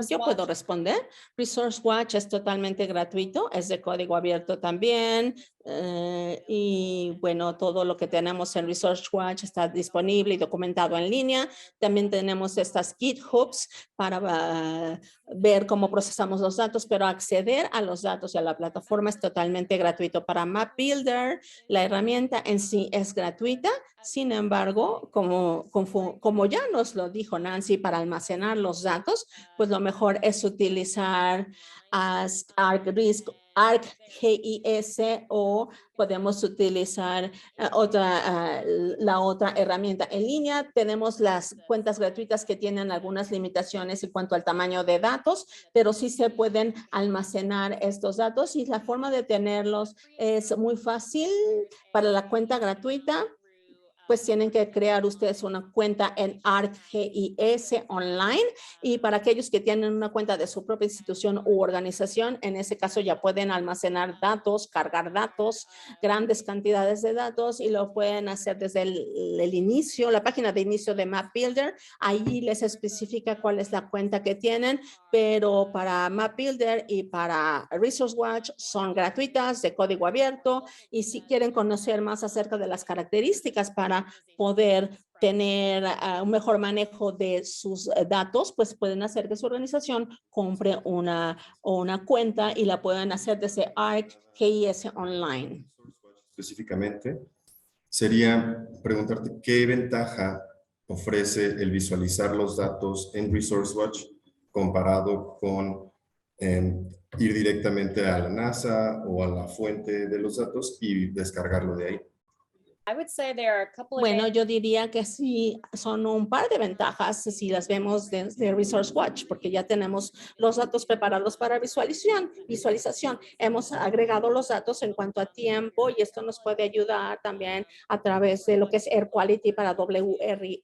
Yo puedo responder. ResourceWatch es totalmente gratuito, es de código abierto también. Y bueno, todo lo que tenemos en ResourceWatch está disponible y documentado en línea. También tenemos estas GitHubs para ver cómo procesamos los datos, pero acceder a los datos y a la plataforma es totalmente gratuito. Para Map Builder, la herramienta en sí es gratuita. Sin embargo, como ya nos lo dijo Nancy, para almacenar los datos, pues lo mejor es utilizar ArcGIS o podemos utilizar la otra herramienta en línea. Tenemos las cuentas gratuitas que tienen algunas limitaciones en cuanto al tamaño de datos, pero sí se pueden almacenar estos datos y la forma de tenerlos es muy fácil. Para la cuenta gratuita, pues tienen que crear ustedes una cuenta en ArcGIS online, y para aquellos que tienen una cuenta de su propia institución u organización, en ese caso ya pueden almacenar datos, cargar datos, grandes cantidades de datos, y lo pueden hacer desde el inicio, la página de inicio de Map Builder. Ahí les especifica cuál es la cuenta que tienen, pero para Map Builder y para ResourceWatch son gratuitas, de código abierto, y si quieren conocer más acerca de las características para poder tener un mejor manejo de sus datos, pues pueden hacer que su organización compre una cuenta y la pueden hacer desde ArcGIS Online. Específicamente, sería preguntarte qué ventaja ofrece el visualizar los datos en ResourceWatch comparado con ir directamente a la NASA o a la fuente de los datos y descargarlo de ahí. Bueno, yo diría que sí, son un par de ventajas si las vemos desde ResourceWatch, porque ya tenemos los datos preparados para visualización. Hemos agregado los datos en cuanto a tiempo, y esto nos puede ayudar también a través de lo que es Air Quality para WRI,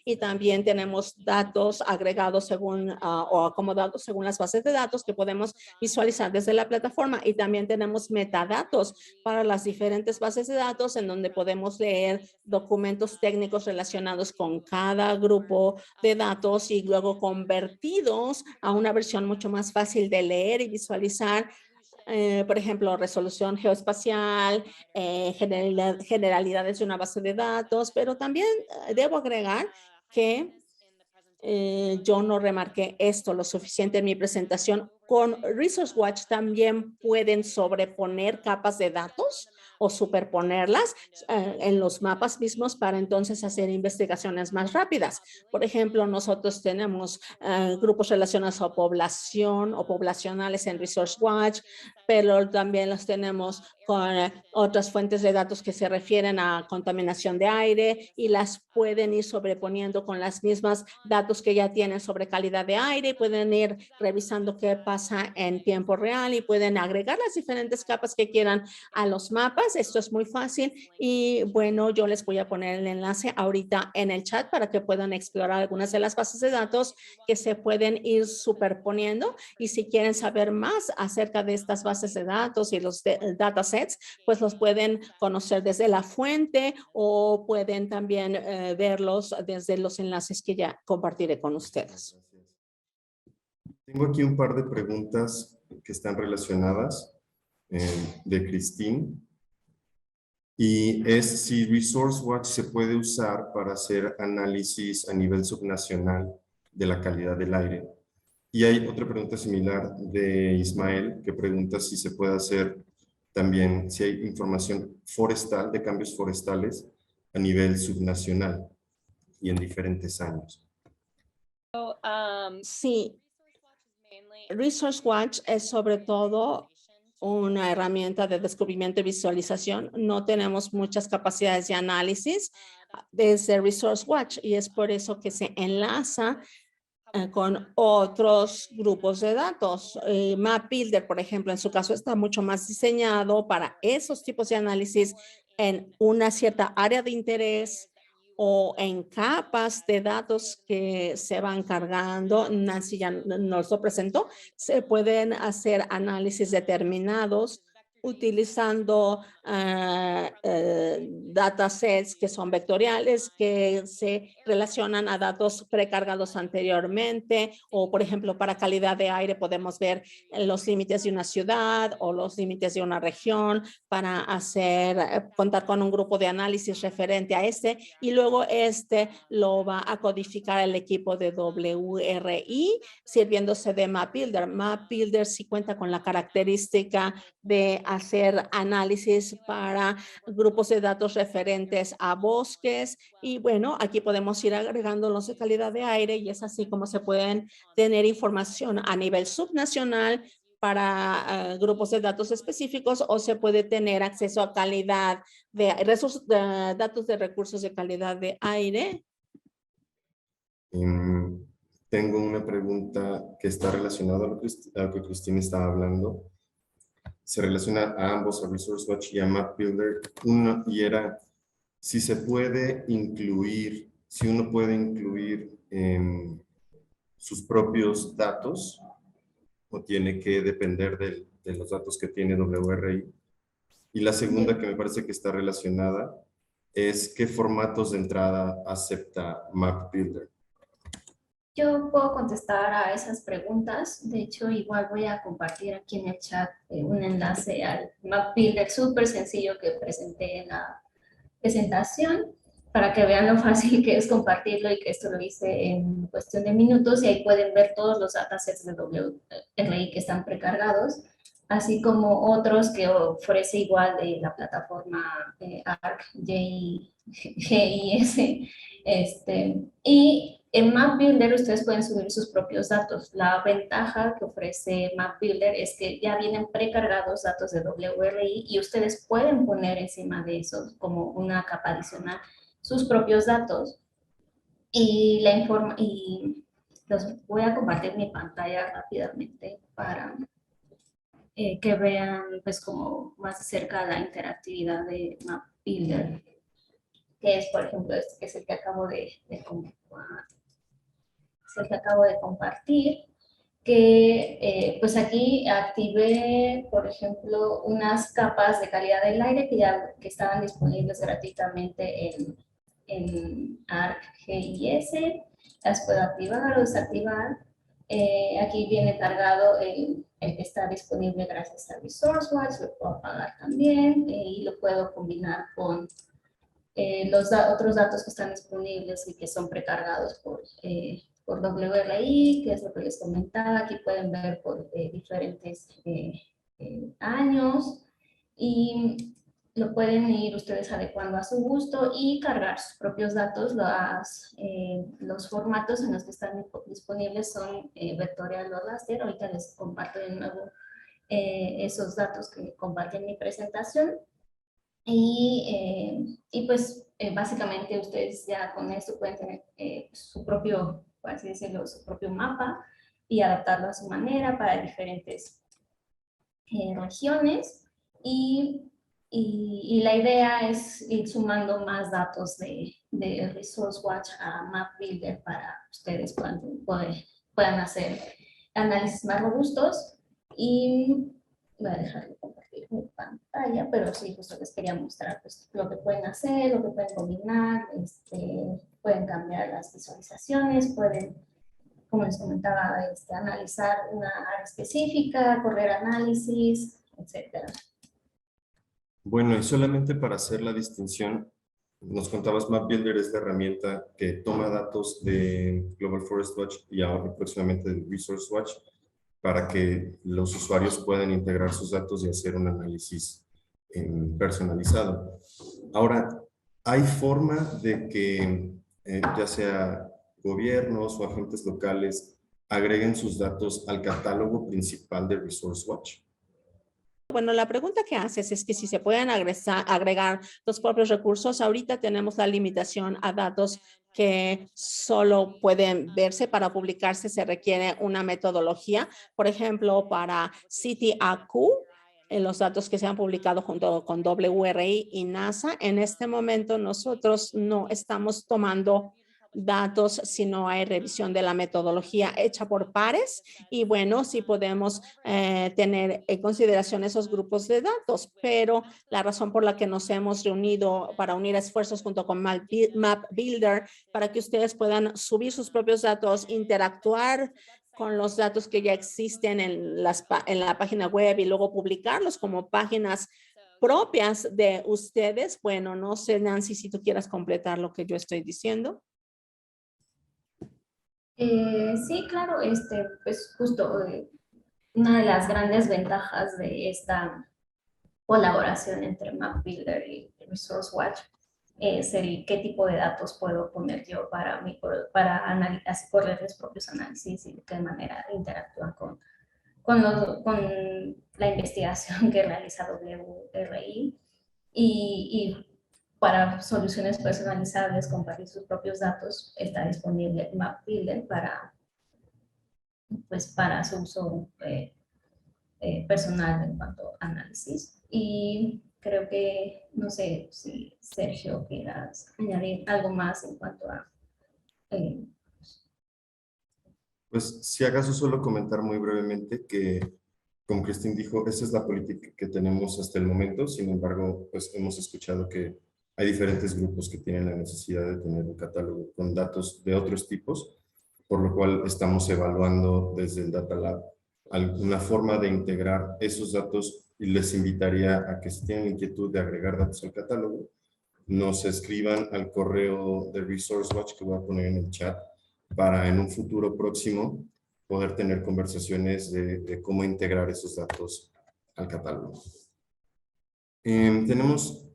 y también tenemos datos agregados según o acomodados según las bases de datos que podemos visualizar desde la plataforma, y también tenemos metadatos para las diferentes bases de datos en donde podemos leer documentos técnicos relacionados con cada grupo de datos y luego convertidos a una versión mucho más fácil de leer y visualizar. Por ejemplo, resolución geoespacial, generalidades de una base de datos, pero también debo agregar que yo no remarqué esto lo suficiente en mi presentación. Con ResourceWatch también pueden sobreponer capas de datos o superponerlas en los mapas mismos para entonces hacer investigaciones más rápidas. Por ejemplo, nosotros tenemos grupos relacionados a población o poblacionales en ResourceWatch, pero también los tenemos con otras fuentes de datos que se refieren a contaminación de aire, y las pueden ir sobreponiendo con las mismas datos que ya tienen sobre calidad de aire, pueden ir revisando qué pasa en tiempo real y pueden agregar las diferentes capas que quieran a los mapas. Esto es muy fácil, y bueno, yo les voy a poner el enlace ahorita en el chat para que puedan explorar algunas de las bases de datos que se pueden ir superponiendo, y si quieren saber más acerca de estas bases de datos y los datasets, pues los pueden conocer desde la fuente o pueden también verlos desde los enlaces que ya compartiré con ustedes. Tengo aquí un par de preguntas que están relacionadas de Christine. Y es si Resource Watch se puede usar para hacer análisis a nivel subnacional de la calidad del aire. Y hay otra pregunta similar de Ismael, que pregunta si se puede hacer también, si hay información forestal, de cambios forestales a nivel subnacional y en diferentes años. Sí, Resource Watch es sobre todo una herramienta de descubrimiento y visualización. No tenemos muchas capacidades de análisis desde Resource Watch y es por eso que se enlaza con otros grupos de datos. Map Builder, por ejemplo, en su caso está mucho más diseñado para esos tipos de análisis en una cierta área de interés o en capas de datos que se van cargando. Nancy ya nos lo presentó. Se pueden hacer análisis determinados utilizando datasets que son vectoriales, que se relacionan a datos precargados anteriormente, o por ejemplo, para calidad de aire podemos ver los límites de una ciudad o los límites de una región para contar con un grupo de análisis referente a este, y luego lo va a codificar el equipo de WRI sirviéndose de Map Builder. Map Builder sí cuenta con la característica de hacer análisis para grupos de datos referentes a bosques, y bueno, aquí podemos ir agregando los de calidad de aire, y es así como se pueden tener información a nivel subnacional para grupos de datos específicos, o se puede tener acceso a calidad de datos de recursos de calidad de aire. Tengo una pregunta que está relacionada a lo que Cristina estaba hablando. Se relaciona a ambos, a Resource Watch y a Map Builder. Una, y era si se puede incluir, si uno puede incluir sus propios datos o tiene que depender de los datos que tiene WRI. Y la segunda, que me parece que está relacionada, es qué formatos de entrada acepta Map Builder. Yo puedo contestar a esas preguntas. De hecho, igual voy a compartir aquí en el chat un enlace al Map Builder súper sencillo que presenté en la presentación para que vean lo fácil que es compartirlo, y que esto lo hice en cuestión de minutos, y ahí pueden ver todos los datasets de WRI que están precargados, así como otros que ofrece igual de la plataforma ArcGIS. Y en Map Builder ustedes pueden subir sus propios datos. La ventaja que ofrece Map Builder es que ya vienen precargados datos de WRI y ustedes pueden poner encima de eso como una capa adicional sus propios datos. Y los voy a compartir mi pantalla rápidamente para que vean pues como más de cerca la interactividad de Map Builder, que es por ejemplo este, que es el que acabo de compartir, que pues aquí activé, por ejemplo, unas capas de calidad del aire que estaban disponibles gratuitamente en ArcGIS. Las puedo activar o desactivar. Aquí viene cargado el que está disponible gracias a Resource Watch, lo puedo apagar también y lo puedo combinar con otros datos que están disponibles y que son precargados por WRI, que es lo que les comentaba. Aquí pueden ver por diferentes años, y lo pueden ir ustedes adecuando a su gusto y cargar sus propios datos. Los formatos en los que están disponibles son vectorial o raster. Ahorita les comparto de nuevo esos datos que compartí en mi presentación. Y pues básicamente ustedes ya con esto pueden tener su propio, por así decirlo, su propio mapa y adaptarlo a su manera para diferentes regiones. Y la idea es ir sumando más datos de Resource Watch a Map Builder para ustedes puedan hacer análisis más robustos. Y voy a dejar de compartir mi pantalla, pero sí, justo les quería mostrar pues, lo que pueden hacer, lo que pueden combinar, pueden cambiar las visualizaciones, pueden como les comentaba, analizar una área específica, correr análisis, etcétera. Bueno, y solamente para hacer la distinción, nos contabas, MapBuilder es la herramienta que toma datos de Global Forest Watch y ahora próximamente de Resource Watch para que los usuarios puedan integrar sus datos y hacer un análisis personalizado. Ahora, ¿hay forma de que ya sea gobiernos o agentes locales agreguen sus datos al catálogo principal de Resource Watch? Bueno, la pregunta que haces es que si se pueden agregar los propios recursos. Ahorita tenemos la limitación a datos que solo pueden verse. Para publicarse se requiere una metodología. Por ejemplo, para CityAQ, los datos que se han publicado junto con WRI y NASA, en este momento nosotros no estamos tomando datos si no hay revisión de la metodología hecha por pares. Y bueno, sí podemos tener en consideración esos grupos de datos, pero la razón por la que nos hemos reunido para unir esfuerzos junto con MapBuilder para que ustedes puedan subir sus propios datos, interactuar con los datos que ya existen en la página web y luego publicarlos como páginas propias de ustedes. Bueno, no sé, Nancy, si tú quieras completar lo que yo estoy diciendo. Sí, claro, pues justo una de las grandes ventajas de esta colaboración entre MapBuilder y Resource Watch es qué tipo de datos puedo poner yo para correr los propios análisis y de qué manera interactúan con la investigación que realiza WRI y para soluciones personalizables, compartir sus propios datos, está disponible MapBuilder para su uso personal en cuanto a análisis. Y creo que, no sé si Sergio quieras añadir algo más en cuanto a... Pues si acaso solo comentar muy brevemente que, como Cristín dijo, esa es la política que tenemos hasta el momento. Sin embargo, pues hemos escuchado que hay diferentes grupos que tienen la necesidad de tener un catálogo con datos de otros tipos, por lo cual estamos evaluando desde el Data Lab alguna forma de integrar esos datos y les invitaría a que si tienen inquietud de agregar datos al catálogo, nos escriban al correo de Resource Watch que voy a poner en el chat para en un futuro próximo poder tener conversaciones de cómo integrar esos datos al catálogo. Tenemos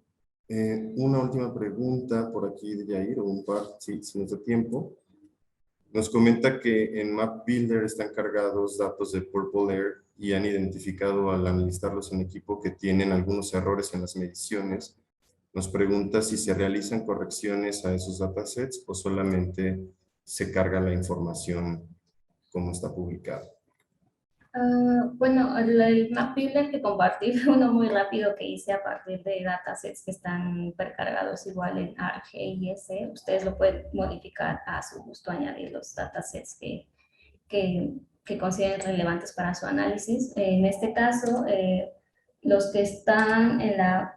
una última pregunta por aquí de Yair, o un par, si nos da tiempo. Nos comenta que en MapBuilder están cargados datos de Purple Air y han identificado al analizarlos en equipo que tienen algunos errores en las mediciones. Nos pregunta si se realizan correcciones a esos datasets o solamente se carga la información como está publicada. Bueno, el MapBuilder que compartí fue uno muy rápido que hice a partir de datasets que están precargados igual en ArcGIS. Ustedes lo pueden modificar a su gusto, añadir los datasets que consideren relevantes para su análisis. En este caso, los que están en la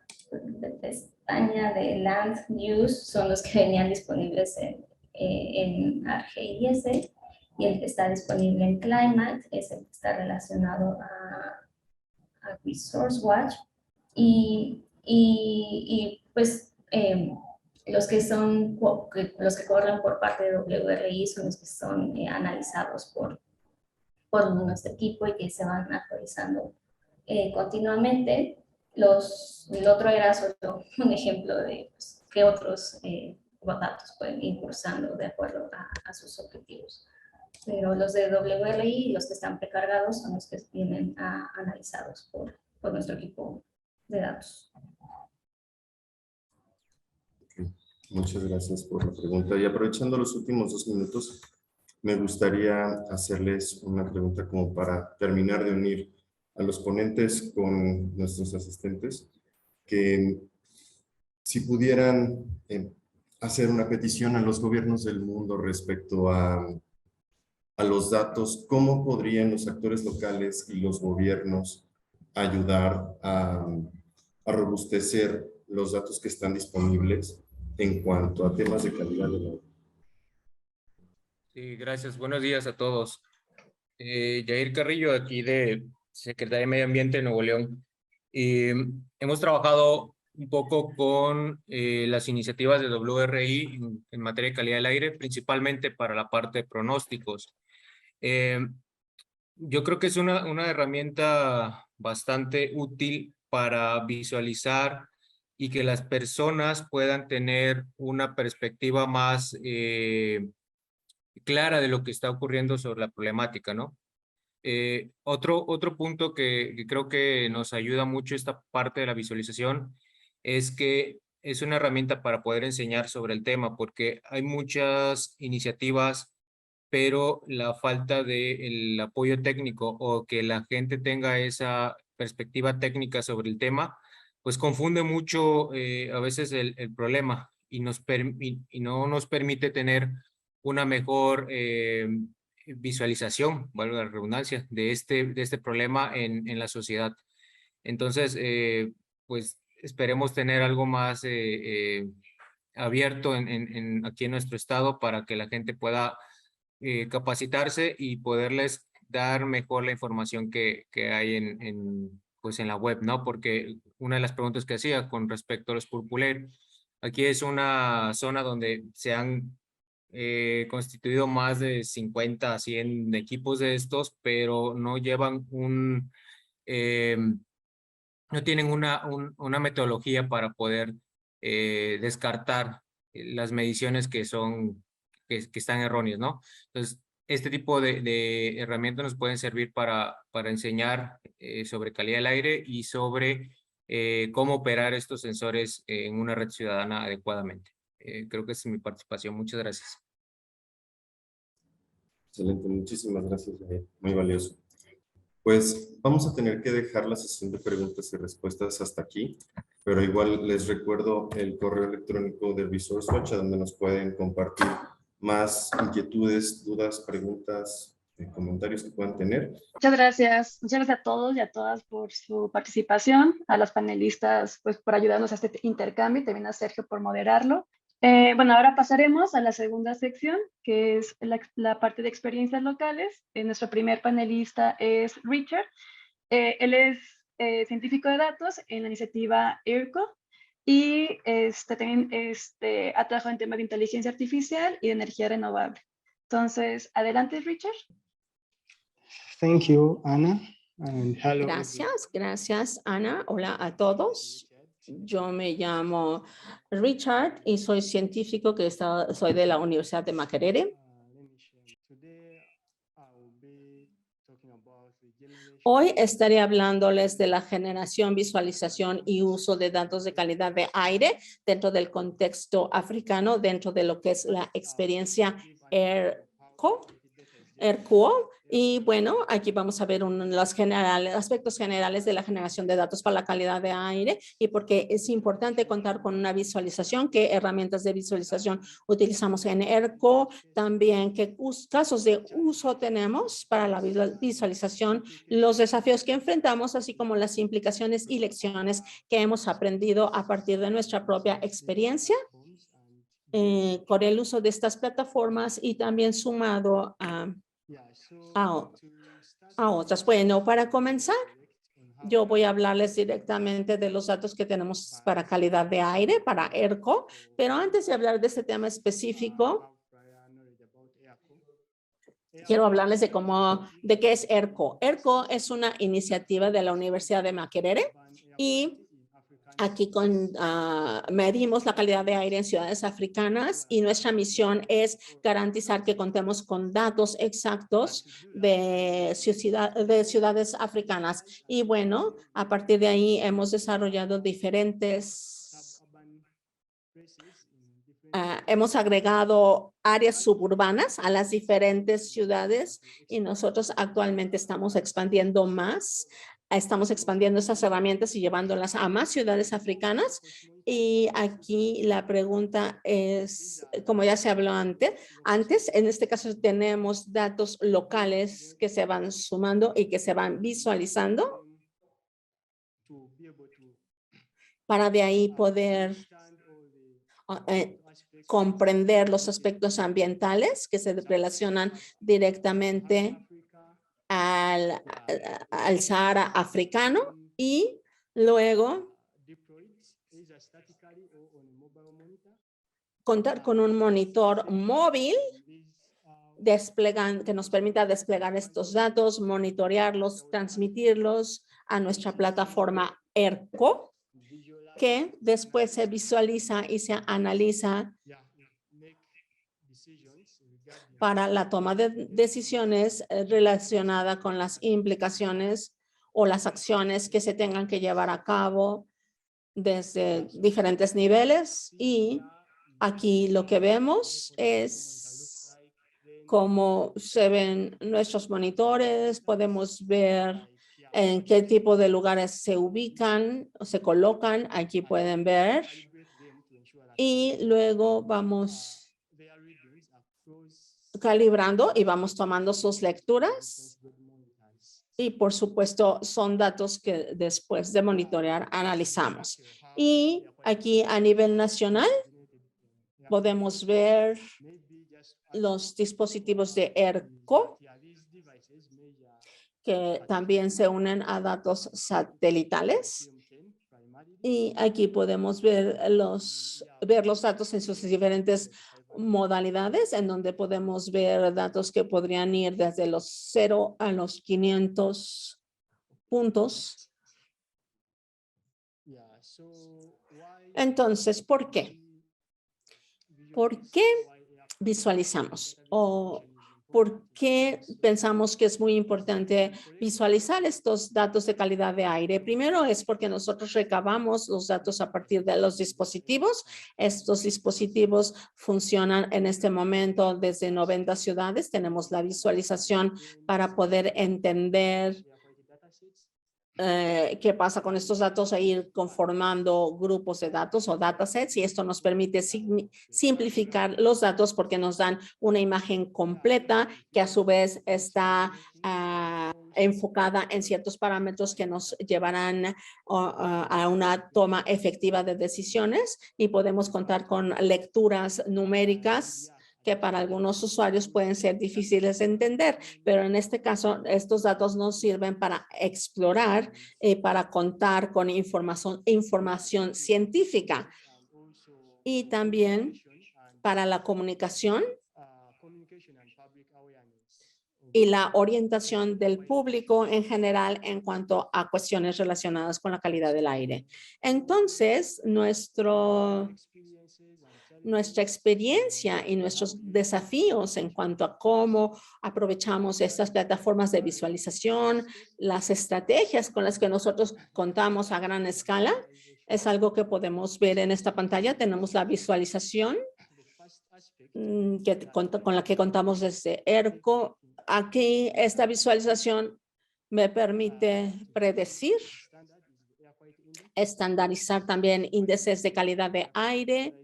pestaña de Land Use son los que venían disponibles en ArcGIS. Y el que está disponible en Climate es el que está relacionado a Resource Watch. Y pues los que corren por parte de WRI son los que son analizados por nuestro equipo y que se van actualizando continuamente. El otro era solo un ejemplo de pues, qué otros datos pueden ir cursando de acuerdo a sus objetivos. Pero los de WRI, los que están precargados, son los que vienen analizados por nuestro equipo de datos. Okay. Muchas gracias por la pregunta. Y aprovechando los últimos 2 minutos, me gustaría hacerles una pregunta como para terminar de unir a los ponentes con nuestros asistentes, que si pudieran hacer una petición a los gobiernos del mundo respecto a los datos, ¿cómo podrían los actores locales y los gobiernos ayudar a robustecer los datos que están disponibles en cuanto a temas de calidad del aire? Sí, gracias. Buenos días a todos. Yair Carrillo, aquí de Secretaría de Medio Ambiente de Nuevo León. Hemos trabajado un poco con las iniciativas de WRI en materia de calidad del aire, principalmente para la parte de pronósticos. Yo creo que es una herramienta bastante útil para visualizar y que las personas puedan tener una perspectiva más clara de lo que está ocurriendo sobre la problemática, ¿no? Otro punto que creo que nos ayuda mucho esta parte de la visualización es que es una herramienta para poder enseñar sobre el tema, porque hay muchas iniciativas, pero la falta del apoyo técnico o que la gente tenga esa perspectiva técnica sobre el tema, pues confunde mucho a veces el problema y no nos permite tener una mejor visualización, valga la redundancia, de este problema en la sociedad. Entonces, pues esperemos tener algo más abierto aquí en nuestro estado para que la gente pueda capacitarse y poderles dar mejor la información que hay pues en la web, ¿no? Porque una de las preguntas que hacía con respecto a los purpuleros, aquí es una zona donde se han constituido más de 50 a 100 equipos de estos, pero no llevan no tienen una metodología para poder descartar las mediciones que están erróneas, ¿no? Entonces, este tipo de herramientas nos pueden servir para enseñar sobre calidad del aire y sobre cómo operar estos sensores en una red ciudadana adecuadamente. Creo que esa es mi participación. Muchas gracias. Excelente, muchísimas gracias, Jair. Muy valioso. Pues vamos a tener que dejar la sesión de preguntas y respuestas hasta aquí, pero igual les recuerdo el correo electrónico de Resource Watch, a donde nos pueden compartir más inquietudes, dudas, preguntas, comentarios que puedan tener. Muchas gracias a todos y a todas por su participación, a las panelistas pues por ayudarnos a este intercambio y también a Sergio por moderarlo. Bueno, ahora pasaremos a la segunda sección, que es la parte de experiencias locales. Nuestro primer panelista es Richard. Él es científico de datos en la iniciativa ERCO y también ha trabajado en temas de inteligencia artificial y de energía renovable. Entonces, adelante, Richard. Thank you, Ana. And hello. Gracias, Ana. Hola a todos. Yo me llamo Richard y soy científico soy de la Universidad de Makerere. Hoy estaré hablándoles de la generación, visualización y uso de datos de calidad de aire dentro del contexto africano, dentro de lo que es la experiencia ERCO. Y bueno, aquí vamos a ver los aspectos generales de la generación de datos para la calidad de aire y por qué es importante contar con una visualización, qué herramientas de visualización utilizamos en ERCO, también qué casos de uso tenemos para la visualización, los desafíos que enfrentamos, así como las implicaciones y lecciones que hemos aprendido a partir de nuestra propia experiencia con el uso de estas plataformas y también sumado a otras. Bueno, para comenzar, yo voy a hablarles directamente de los datos que tenemos para calidad de aire, para ERCO, pero antes de hablar de este tema específico, quiero hablarles de qué es ERCO. ERCO es una iniciativa de la Universidad de Makerere y aquí medimos la calidad de aire en ciudades africanas y nuestra misión es garantizar que contemos con datos exactos de ciudades africanas. Y bueno, a partir de ahí hemos desarrollado hemos agregado áreas suburbanas a las diferentes ciudades y nosotros actualmente estamos expandiendo más. Estamos expandiendo esas herramientas y llevándolas a más ciudades africanas. Y aquí la pregunta es, como ya se habló antes, en este caso tenemos datos locales que se van sumando y que se van visualizando para de ahí poder comprender los aspectos ambientales que se relacionan directamente al Sahara africano, y luego contar con un monitor móvil que nos permita desplegar estos datos, monitorearlos, transmitirlos a nuestra plataforma ERCO, que después se visualiza y se analiza para la toma de decisiones relacionada con las implicaciones o las acciones que se tengan que llevar a cabo desde diferentes niveles. Y aquí lo que vemos es cómo se ven nuestros monitores. Podemos ver en qué tipo de lugares se ubican o se colocan. Aquí pueden ver. Y luego vamos calibrando y vamos tomando sus lecturas. Y por supuesto son datos que después de monitorear analizamos. Y aquí a nivel nacional podemos ver los dispositivos de ERCO que también se unen a datos satelitales. Y aquí podemos ver los datos en sus diferentes modalidades, en donde podemos ver datos que podrían ir desde los 0 a los 500 puntos. Entonces, ¿por qué? ¿Por qué visualizamos? ¿O por qué pensamos que es muy importante visualizar estos datos de calidad de aire? Primero es porque nosotros recabamos los datos a partir de los dispositivos. Estos dispositivos funcionan en este momento desde 90 ciudades. Tenemos la visualización para poder entender qué pasa con estos datos e ir conformando grupos de datos o datasets, y esto nos permite simplificar los datos porque nos dan una imagen completa que a su vez está enfocada en ciertos parámetros que nos llevarán a una toma efectiva de decisiones, y podemos contar con lecturas numéricas que para algunos usuarios pueden ser difíciles de entender, pero en este caso estos datos nos sirven para explorar, para contar con información científica, y también para la comunicación y la orientación del público en general en cuanto a cuestiones relacionadas con la calidad del aire. Entonces, nuestra experiencia y nuestros desafíos en cuanto a cómo aprovechamos estas plataformas de visualización, las estrategias con las que nosotros contamos a gran escala, es algo que podemos ver en esta pantalla. Tenemos la visualización con la que contamos desde ERCO. Aquí esta visualización me permite predecir, estandarizar también índices de calidad de aire,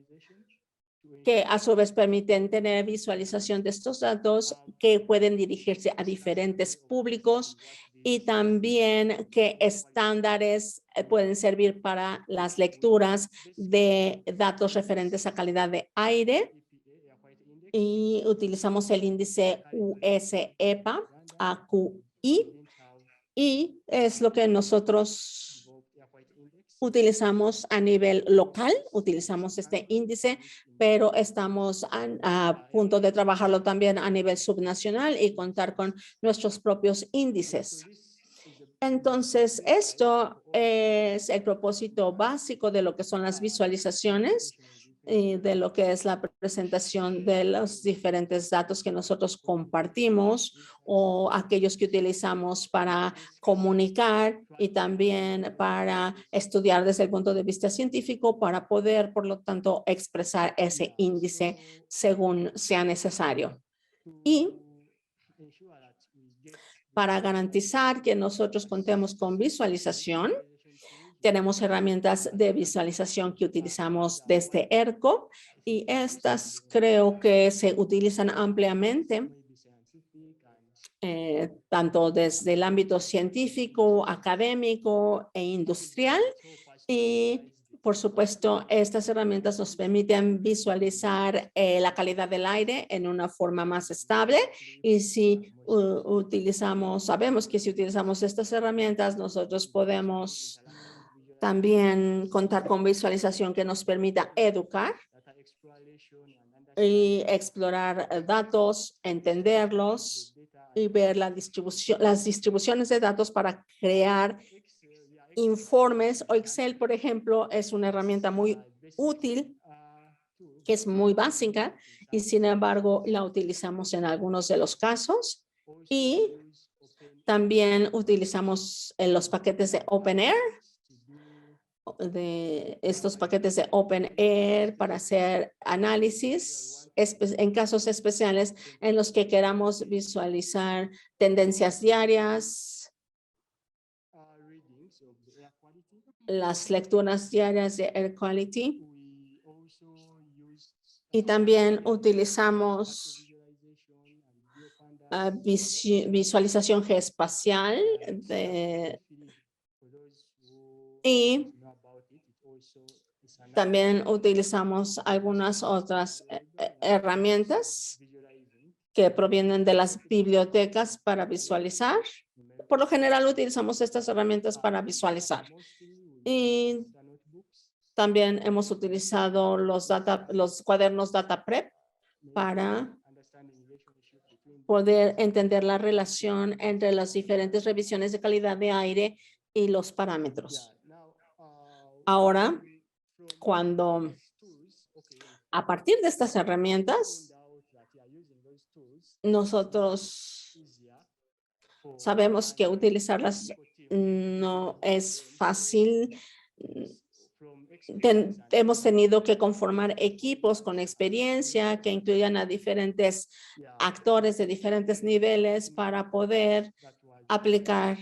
que a su vez permiten tener visualización de estos datos que pueden dirigirse a diferentes públicos, y también qué estándares pueden servir para las lecturas de datos referentes a calidad de aire. Y utilizamos el índice US-EPA AQI, y es lo que nosotros utilizamos a nivel local. Utilizamos este índice, pero estamos a punto de trabajarlo también a nivel subnacional y contar con nuestros propios índices. Entonces, esto es el propósito básico de lo que son las visualizaciones y de lo que es la presentación de los diferentes datos que nosotros compartimos o aquellos que utilizamos para comunicar y también para estudiar desde el punto de vista científico, para poder, por lo tanto, expresar ese índice según sea necesario. Y para garantizar que nosotros contemos con visualización, tenemos herramientas de visualización que utilizamos desde ERCO, y estas creo que se utilizan ampliamente, tanto desde el ámbito científico, académico e industrial. Y Por supuesto, estas herramientas nos permiten visualizar la calidad del aire en una forma más estable y si sabemos que si utilizamos estas herramientas, nosotros podemos también contar con visualización que nos permita educar y explorar datos, entenderlos y ver las distribuciones de datos para crear informes. O Excel, por ejemplo, es una herramienta muy útil, que es muy básica y sin embargo la utilizamos en algunos de los casos y también utilizamos los paquetes de OpenAir, estos paquetes de OpenAir para hacer análisis en casos especiales en los que queramos visualizar tendencias diarias, las lecturas diarias de Air Quality y también utilizamos visualización geoespacial y también utilizamos algunas otras herramientas que provienen de las bibliotecas para visualizar. Por lo general utilizamos estas herramientas para visualizar. Y también hemos utilizado los cuadernos DataPrep para poder entender la relación entre las diferentes revisiones de calidad de aire y los parámetros. Ahora, a partir de estas herramientas, nosotros sabemos que utilizarlas no es fácil. Hemos tenido que conformar equipos con experiencia que incluyan a diferentes actores de diferentes niveles para poder aplicar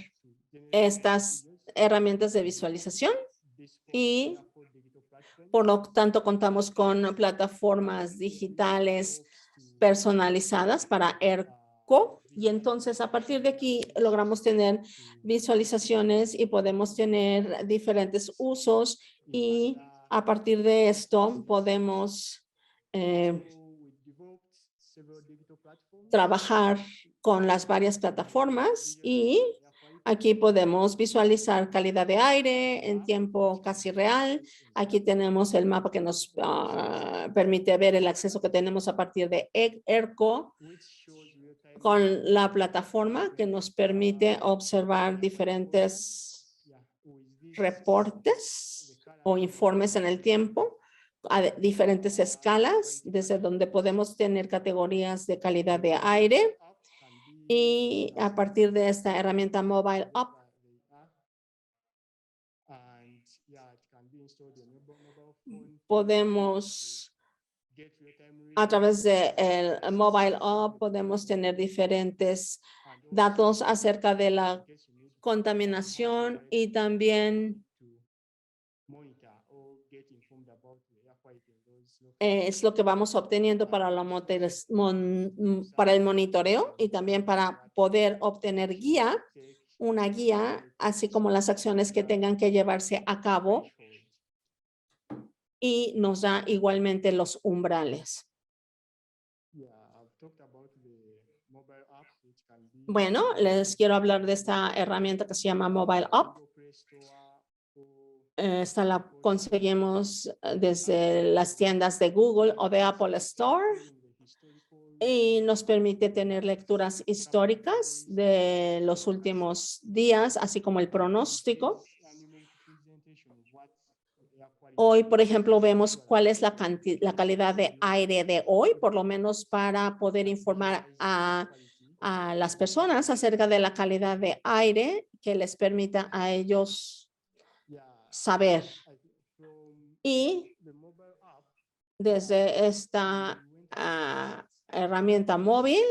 estas herramientas de visualización y por lo tanto contamos con plataformas digitales personalizadas para ERCO. Y entonces a partir de aquí logramos tener visualizaciones y podemos tener diferentes usos y a partir de esto podemos trabajar con las varias plataformas y aquí podemos visualizar calidad de aire en tiempo casi real. Aquí tenemos el mapa que nos permite ver el acceso que tenemos a partir de ERCO con la plataforma que nos permite observar diferentes reportes o informes en el tiempo a diferentes escalas, desde donde podemos tener categorías de calidad de aire. Y a partir de esta herramienta Mobile Up, podemos, a través de el Mobile Up, podemos tener diferentes datos acerca de la contaminación y también es lo que vamos obteniendo para el monitoreo y también para poder obtener una guía, así como las acciones que tengan que llevarse a cabo y nos da igualmente los umbrales. Bueno, les quiero hablar de esta herramienta que se llama Mobile Up. Esta la conseguimos desde las tiendas de Google o de Apple Store y nos permite tener lecturas históricas de los últimos días, así como el pronóstico. Hoy, por ejemplo, vemos cuál es la calidad de aire de hoy, por lo menos para poder informar a las personas acerca de la calidad de aire que les permita a ellos saber. Y desde esta herramienta móvil,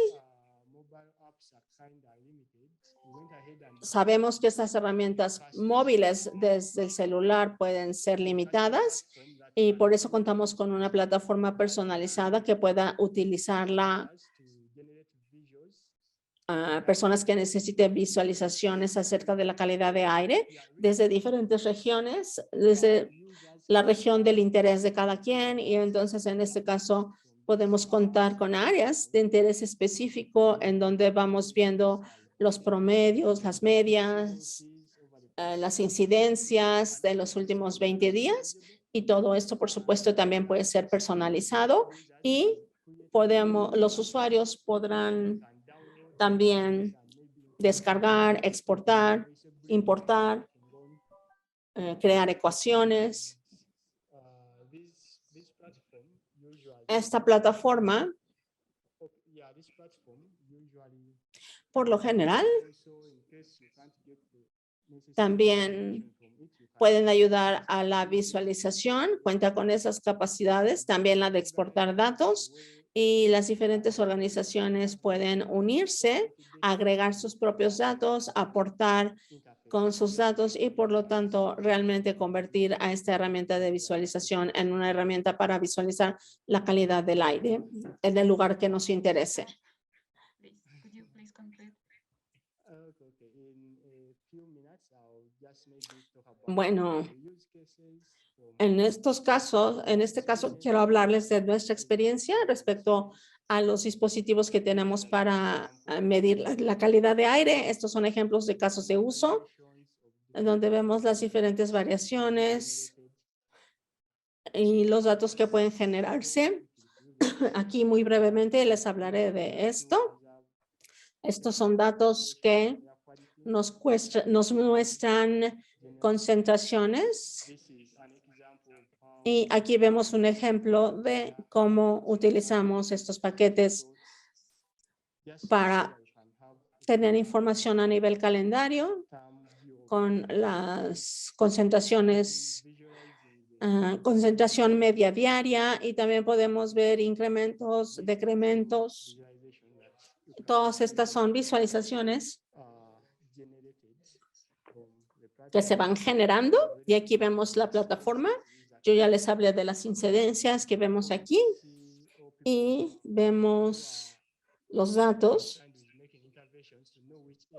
sabemos que estas herramientas móviles desde el celular pueden ser limitadas y por eso contamos con una plataforma personalizada que pueda utilizarla a personas que necesiten visualizaciones acerca de la calidad de aire desde diferentes regiones, desde la región del interés de cada quien y entonces en este caso podemos contar con áreas de interés específico en donde vamos viendo los promedios, las medias, las incidencias de los últimos 20 días y todo esto, por supuesto, también puede ser personalizado y los usuarios podrán también descargar, exportar, importar, crear ecuaciones. Esta plataforma, por lo general, también pueden ayudar a la visualización, cuenta con esas capacidades, también la de exportar datos y las diferentes organizaciones pueden unirse, agregar sus propios datos, aportar con sus datos y por lo tanto realmente convertir a esta herramienta de visualización en una herramienta para visualizar la calidad del aire en el lugar que nos interese. Bueno, en este caso quiero hablarles de nuestra experiencia respecto a los dispositivos que tenemos para medir la calidad de aire. Estos son ejemplos de casos de uso, donde vemos las diferentes variaciones y los datos que pueden generarse. Aquí muy brevemente les hablaré de esto. Estos son datos que nos muestran concentraciones. Y aquí vemos un ejemplo de cómo utilizamos estos paquetes para tener información a nivel calendario con las concentraciones, concentración media diaria y también podemos ver incrementos, decrementos. Todas estas son visualizaciones que se van generando y aquí vemos la plataforma. Yo ya les hablé de las incidencias que vemos aquí y vemos los datos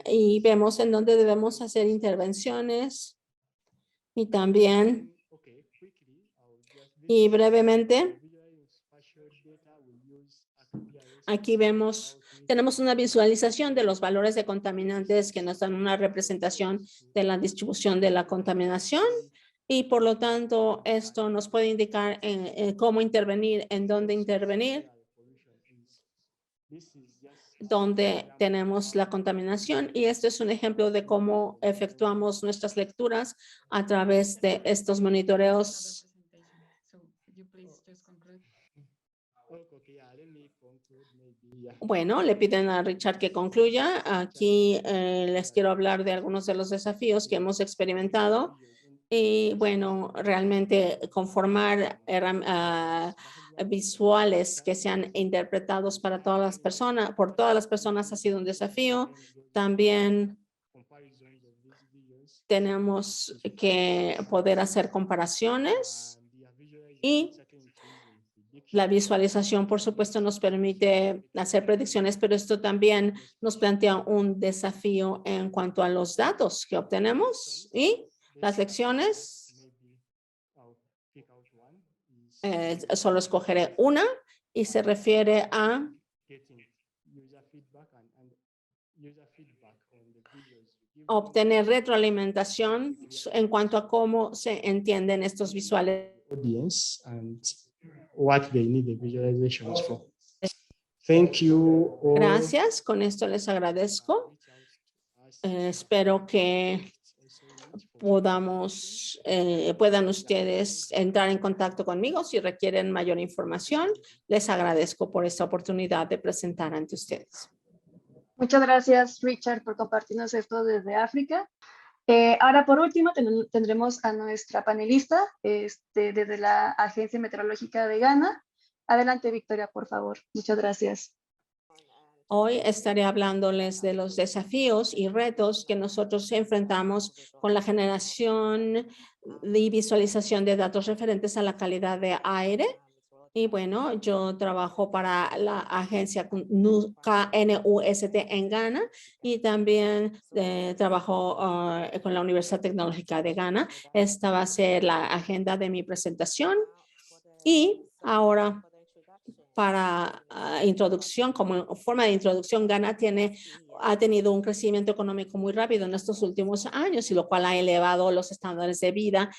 y vemos en dónde debemos hacer intervenciones y también y brevemente aquí tenemos una visualización de los valores de contaminantes que nos dan una representación de la distribución de la contaminación y por lo tanto esto nos puede indicar en cómo intervenir, en dónde intervenir, donde tenemos la contaminación y esto es un ejemplo de cómo efectuamos nuestras lecturas a través de estos monitoreos. Bueno, le piden a Richard que concluya. Aquí les quiero hablar de algunos de los desafíos que hemos experimentado. Y bueno, realmente conformar visuales que sean interpretados para todas las personas, por todas las personas ha sido un desafío. También tenemos que poder hacer comparaciones y la visualización, por supuesto, nos permite hacer predicciones, pero esto también nos plantea un desafío en cuanto a los datos que obtenemos y las lecciones. Solo escogeré una y se refiere a obtener retroalimentación en cuanto a cómo se entienden estos visuales. What they need the visualizations for. Thank you all. Gracias, con esto les agradezco. Espero que puedan ustedes entrar en contacto conmigo si requieren mayor información. Les agradezco por esta oportunidad de presentar ante ustedes. Muchas gracias, Richard, por compartirnos esto desde África. Ahora, por último, tendremos a nuestra panelista desde la Agencia Meteorológica de Ghana. Adelante, Victoria, por favor. Muchas gracias. Hoy estaré hablándoles de los desafíos y retos que nosotros enfrentamos con la generación y visualización de datos referentes a la calidad de aire. Y bueno, yo trabajo para la agencia KNUST en Ghana y también trabajo con la Universidad Tecnológica de Ghana. Esta va a ser la agenda de mi presentación. Y ahora, para introducción, como forma de introducción, Ghana ha tenido un crecimiento económico muy rápido en estos últimos años, y lo cual ha elevado los estándares de vida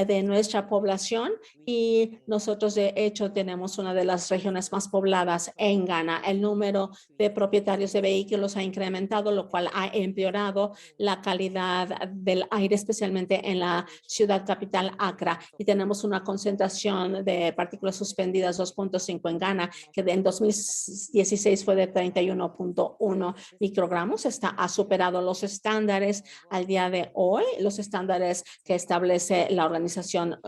de nuestra población, y nosotros de hecho tenemos una de las regiones más pobladas en Ghana. El número de propietarios de vehículos ha incrementado, lo cual ha empeorado la calidad del aire, especialmente en la ciudad capital Accra, y tenemos una concentración de partículas suspendidas 2.5 en Ghana, que en 2016 fue de 31.1 microgramos. Ha superado los estándares al día de hoy, los estándares que establece la Organización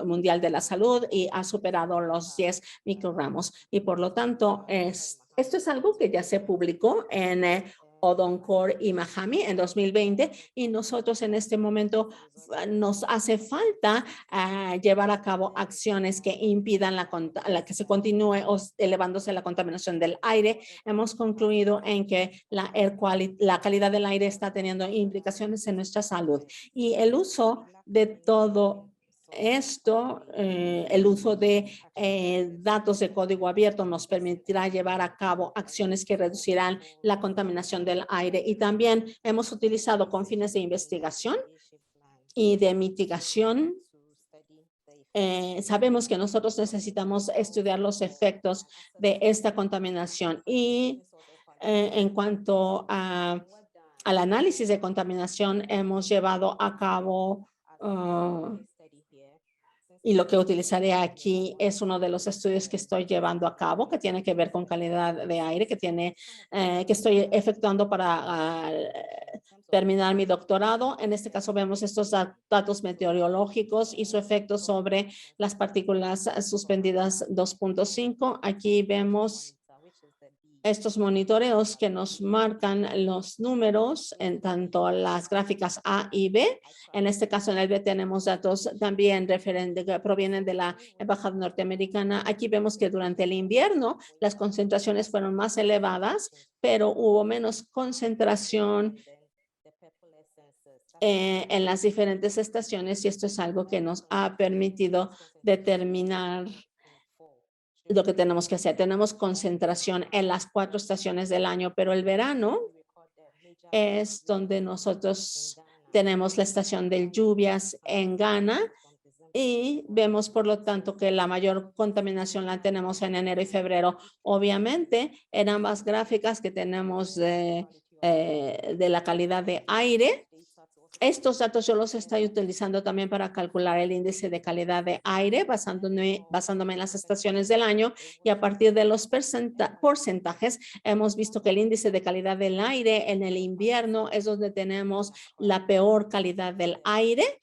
Mundial de la Salud, y ha superado los 10 microgramos. Y por lo tanto, esto es algo que ya se publicó en Odonkor y Mahami en 2020, y nosotros en este momento nos hace falta llevar a cabo acciones que impidan que se continúe elevándose la contaminación del aire. Hemos concluido en que la calidad del aire está teniendo implicaciones en nuestra salud, y el uso de todo esto, el uso de datos de código abierto nos permitirá llevar a cabo acciones que reducirán la contaminación del aire, y también hemos utilizado con fines de investigación y de mitigación. Sabemos que nosotros necesitamos estudiar los efectos de esta contaminación, y en cuanto al análisis de contaminación, hemos llevado a cabo y lo que utilizaré aquí es uno de los estudios que estoy llevando a cabo, que tiene que ver con calidad de aire, que estoy efectuando para terminar mi doctorado. En este caso vemos estos datos meteorológicos y su efecto sobre las partículas suspendidas 2.5. Aquí vemos estos monitoreos que nos marcan los números en tanto las gráficas A y B. En este caso, en el B tenemos datos también que provienen de la Embajada Norteamericana. Aquí vemos que durante el invierno las concentraciones fueron más elevadas, pero hubo menos concentración en las diferentes estaciones, y esto es algo que nos ha permitido determinar lo que tenemos que hacer. Tenemos concentración en las 4 estaciones del año, pero el verano es donde nosotros tenemos la estación de lluvias en Ghana, y vemos por lo tanto que la mayor contaminación la tenemos en enero y febrero. Obviamente, en ambas gráficas que tenemos de la calidad de aire, estos datos yo los estoy utilizando también para calcular el índice de calidad de aire basándome en las estaciones del año, y a partir de los porcentajes hemos visto que el índice de calidad del aire en el invierno es donde tenemos la peor calidad del aire,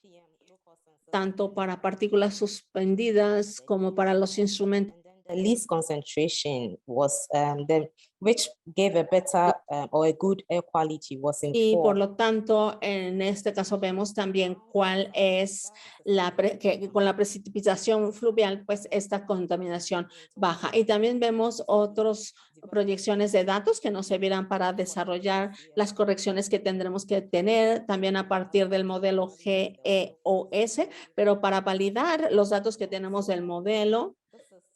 tanto para partículas suspendidas como para los instrumentos. The least concentration was which gave a better or a good air quality was in Y por fall. lo tanto, en este caso vemos también cuál es que con la precipitación fluvial, pues esta contaminación baja. Y también vemos otras proyecciones de datos que nos servirán para desarrollar las correcciones que tendremos que tener también a partir del modelo GEOS, pero para validar los datos que tenemos del modelo,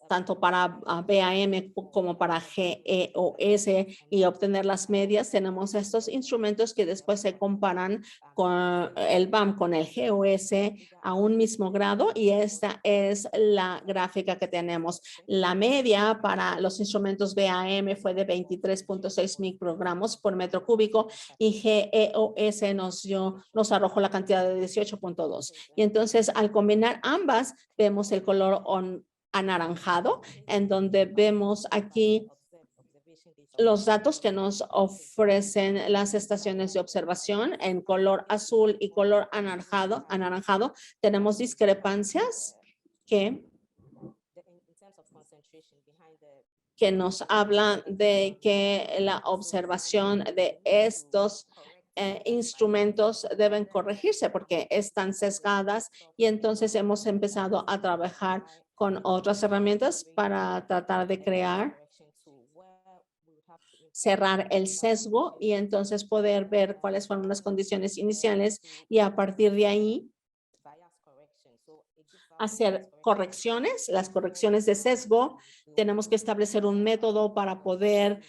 tanto para BAM como para GEOS, y obtener las medias, tenemos estos instrumentos que después se comparan con el BAM con el GEOS a un mismo grado, y esta es la gráfica que tenemos. La media para los instrumentos BAM fue de 23.6 microgramos por metro cúbico, y GEOS nos arrojó la cantidad de 18.2. Y entonces, al combinar ambas, vemos el color anaranjado, en donde vemos aquí los datos que nos ofrecen las estaciones de observación en color azul y color anaranjado. Tenemos discrepancias que nos hablan de que la observación de estos instrumentos deben corregirse porque están sesgadas, y entonces hemos empezado a trabajar con otras herramientas para tratar de cerrar el sesgo y entonces poder ver cuáles fueron las condiciones iniciales y a partir de ahí hacer correcciones, las correcciones de sesgo. Tenemos que establecer un método para poder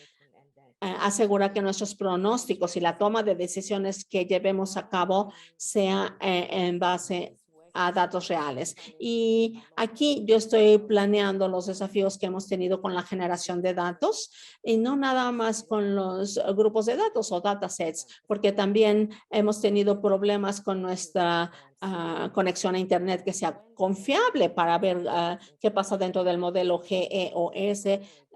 asegurar que nuestros pronósticos y la toma de decisiones que llevemos a cabo sea en base a datos reales. Y aquí yo estoy planeando los desafíos que hemos tenido con la generación de datos y no nada más con los grupos de datos o datasets, porque también hemos tenido problemas con nuestra conexión a internet que sea confiable para ver qué pasa dentro del modelo GEOS.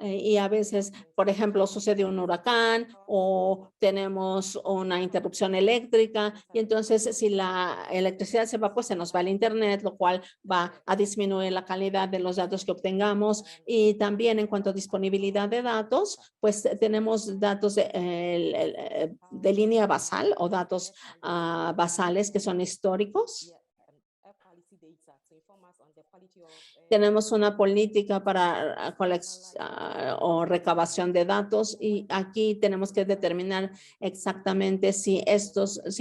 Y a veces, por ejemplo, sucede un huracán o tenemos una interrupción eléctrica y entonces si la electricidad se va, pues se nos va el internet, lo cual va a disminuir la calidad de los datos que obtengamos. Y también en cuanto a disponibilidad de datos, pues tenemos datos de línea basal o datos basales que son históricos. Tenemos una política para o recabación de datos y aquí tenemos que determinar exactamente si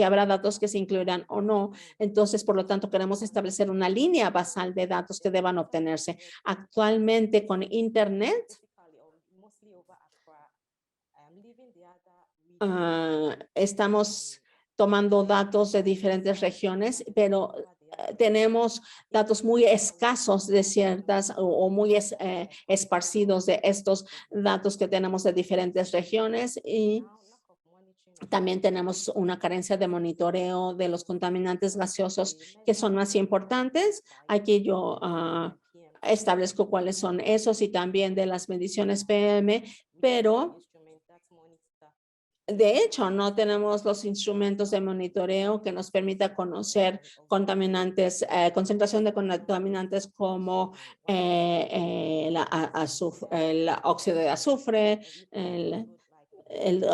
habrá datos que se incluirán o no. Entonces, por lo tanto, queremos establecer una línea basal de datos que deban obtenerse. Actualmente con Internet, estamos tomando datos de diferentes regiones, pero tenemos datos muy escasos de ciertas o muy esparcidos de estos datos que tenemos de diferentes regiones y también tenemos una carencia de monitoreo de los contaminantes gaseosos que son más importantes. Aquí yo establezco cuáles son esos y también de las mediciones PM, pero de hecho, no tenemos los instrumentos de monitoreo que nos permita conocer contaminantes, concentración de contaminantes como el óxido de azufre, el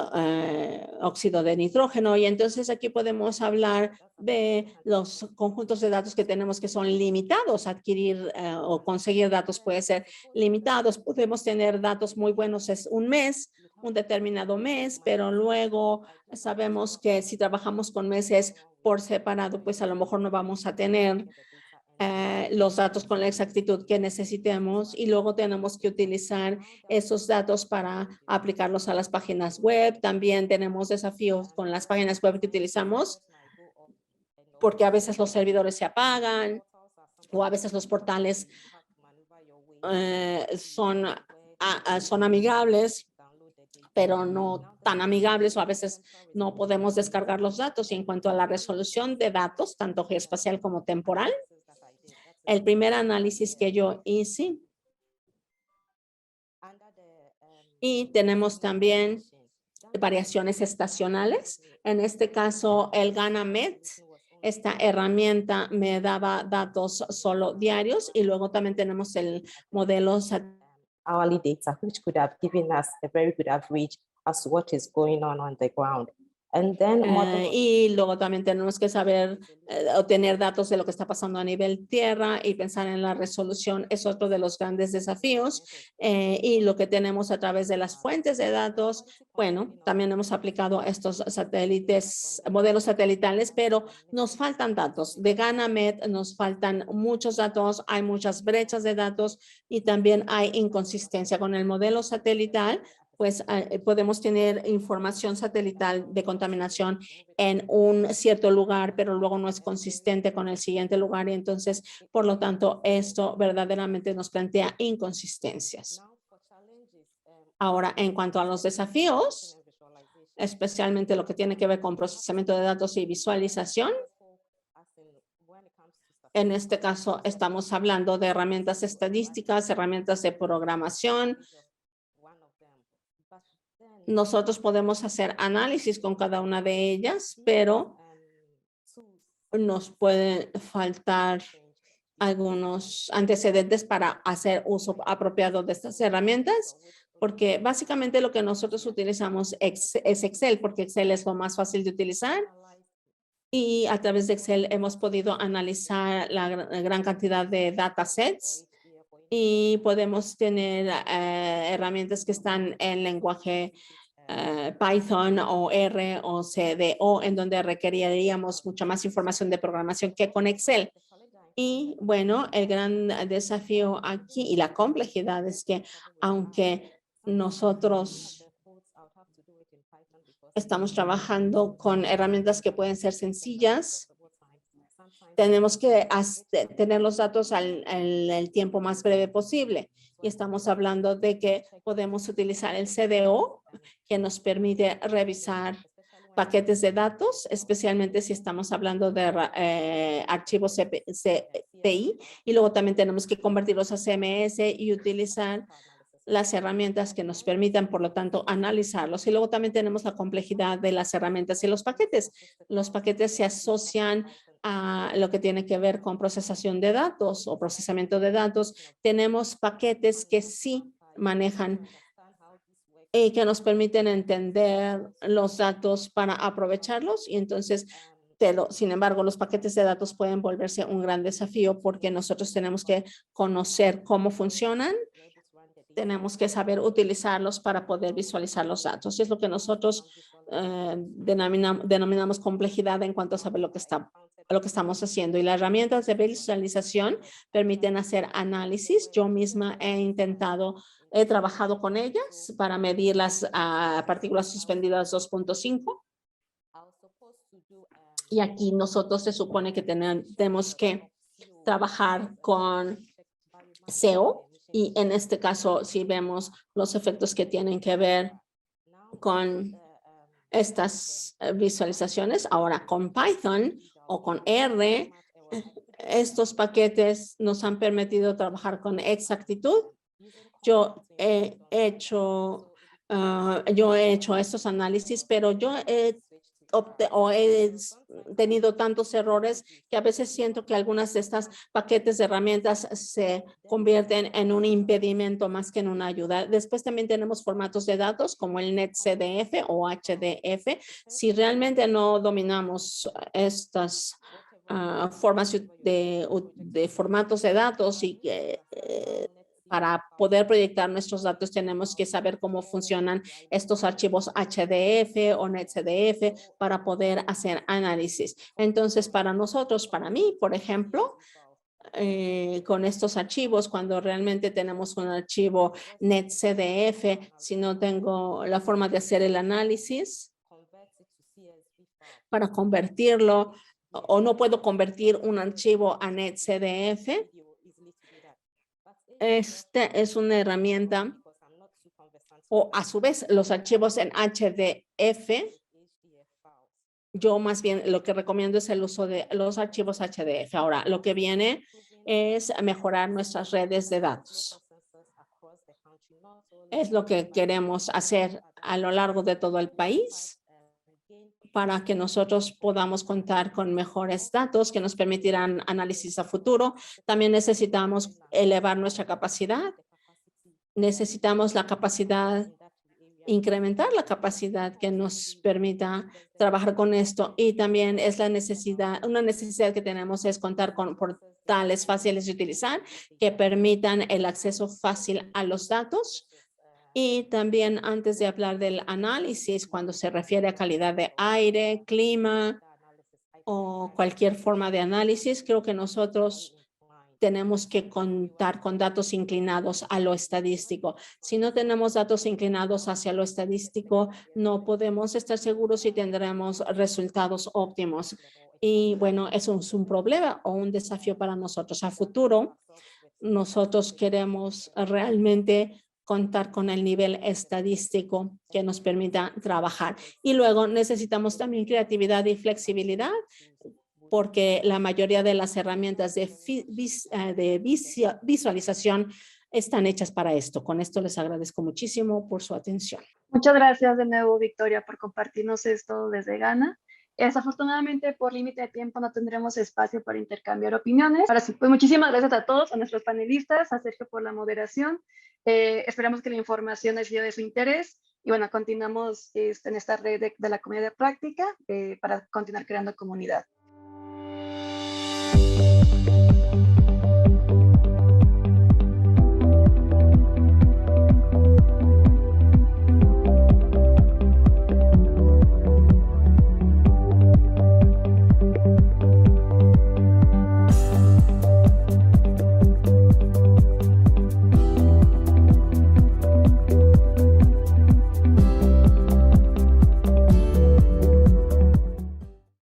óxido de nitrógeno. Y entonces aquí podemos hablar de los conjuntos de datos que tenemos que son limitados. Adquirir o conseguir datos puede ser limitados. Podemos tener datos muy buenos un determinado mes, pero luego sabemos que si trabajamos con meses por separado, pues a lo mejor no vamos a tener los datos con la exactitud que necesitemos y luego tenemos que utilizar esos datos para aplicarlos a las páginas web. También tenemos desafíos con las páginas web que utilizamos porque a veces los servidores se apagan o a veces los portales son amigables, pero no tan amigables o a veces no podemos descargar los datos. Y en cuanto a la resolución de datos, tanto geoespacial como temporal, el primer análisis que yo hice y tenemos también variaciones estacionales. En este caso, el GANAmet, esta herramienta me daba datos solo diarios y luego también tenemos el modelo hourly data, which could have given us a very good average as to what is going on the ground. And then y luego también tenemos que saber obtener datos de lo que está pasando a nivel tierra y pensar en la resolución es otro de los grandes desafíos. Y lo que tenemos a través de las fuentes de datos, bueno, también hemos aplicado estos satélites, modelos satelitales, pero nos faltan datos. De GANAmet nos faltan muchos datos, hay muchas brechas de datos y también hay inconsistencia con el modelo satelital. Pues podemos tener información satelital de contaminación en un cierto lugar, pero luego no es consistente con el siguiente lugar y entonces, por lo tanto, esto verdaderamente nos plantea inconsistencias. Ahora, en cuanto a los desafíos, especialmente lo que tiene que ver con procesamiento de datos y visualización, en este caso estamos hablando de herramientas estadísticas, herramientas de programación. Nosotros podemos hacer análisis con cada una de ellas, pero nos pueden faltar algunos antecedentes para hacer uso apropiado de estas herramientas, porque básicamente lo que nosotros utilizamos es Excel, porque Excel es lo más fácil de utilizar. Y a través de Excel hemos podido analizar la gran cantidad de datasets y podemos tener herramientas que están en lenguaje Python o R o CDO, en donde requeriríamos mucha más información de programación que con Excel. Y bueno, el gran desafío aquí y la complejidad es que aunque nosotros estamos trabajando con herramientas que pueden ser sencillas, tenemos que tener los datos el tiempo más breve posible. Y estamos hablando de que podemos utilizar el CDO, que nos permite revisar paquetes de datos, especialmente si estamos hablando de archivos CPI, y luego también tenemos que convertirlos a CMS y utilizar las herramientas que nos permitan, por lo tanto, analizarlos. Y luego también tenemos la complejidad de las herramientas y los paquetes. Los paquetes se asocian a lo que tiene que ver con procesación de datos o procesamiento de datos. Tenemos paquetes que sí manejan y que nos permiten entender los datos para aprovecharlos. Y entonces, sin embargo, los paquetes de datos pueden volverse un gran desafío porque nosotros tenemos que conocer cómo funcionan. Tenemos que saber utilizarlos para poder visualizar los datos. Es lo que nosotros denominamos complejidad en cuanto a saber lo que estamos haciendo. Y las herramientas de visualización permiten hacer análisis. Yo misma he trabajado con ellas para medir las partículas suspendidas 2.5. Y aquí nosotros se supone que tenemos que trabajar con SEO. Y en este caso, si vemos los efectos que tienen que ver con estas visualizaciones, ahora con Python o con R, estos paquetes nos han permitido trabajar con exactitud. Yo he hecho estos análisis, pero yo he tenido tantos errores que a veces siento que algunas de estas paquetes de herramientas se convierten en un impedimento más que en una ayuda. Después también tenemos formatos de datos como el NetCDF o HDF. Si realmente no dominamos estas formas de formatos de datos y para poder proyectar nuestros datos tenemos que saber cómo funcionan estos archivos HDF o NetCDF para poder hacer análisis. Entonces, para nosotros, para mí, por ejemplo, con estos archivos, cuando realmente tenemos un archivo NetCDF, si no tengo la forma de hacer el análisis para convertirlo o no puedo convertir un archivo a NetCDF, esta es una herramienta, o a su vez los archivos en HDF, yo más bien lo que recomiendo es el uso de los archivos HDF. Ahora, lo que viene es mejorar nuestras redes de datos. Es lo que queremos hacer a lo largo de todo el país para que nosotros podamos contar con mejores datos que nos permitirán análisis a futuro. También necesitamos elevar nuestra capacidad. Necesitamos la capacidad, incrementar la capacidad que nos permita trabajar con esto. Y también es una necesidad que tenemos es contar con portales fáciles de utilizar que permitan el acceso fácil a los datos. Y también antes de hablar del análisis, cuando se refiere a calidad de aire, clima o cualquier forma de análisis, creo que nosotros tenemos que contar con datos inclinados a lo estadístico. Si no tenemos datos inclinados hacia lo estadístico, no podemos estar seguros si tendremos resultados óptimos. Y bueno, eso es un problema o un desafío para nosotros. A futuro, nosotros queremos realmente contar con el nivel estadístico que nos permita trabajar. Y luego necesitamos también creatividad y flexibilidad, porque la mayoría de las herramientas de visualización están hechas para esto. Con esto les agradezco muchísimo por su atención. Muchas gracias de nuevo, Victoria, por compartirnos esto desde Ghana. Desafortunadamente, por límite de tiempo, no tendremos espacio para intercambiar opiniones. Ahora sí, pues muchísimas gracias a todos, a nuestros panelistas, a Sergio por la moderación. Esperamos que la información haya sido de su interés. Y bueno, continuamos en esta red de la comunidad de práctica para continuar creando comunidad.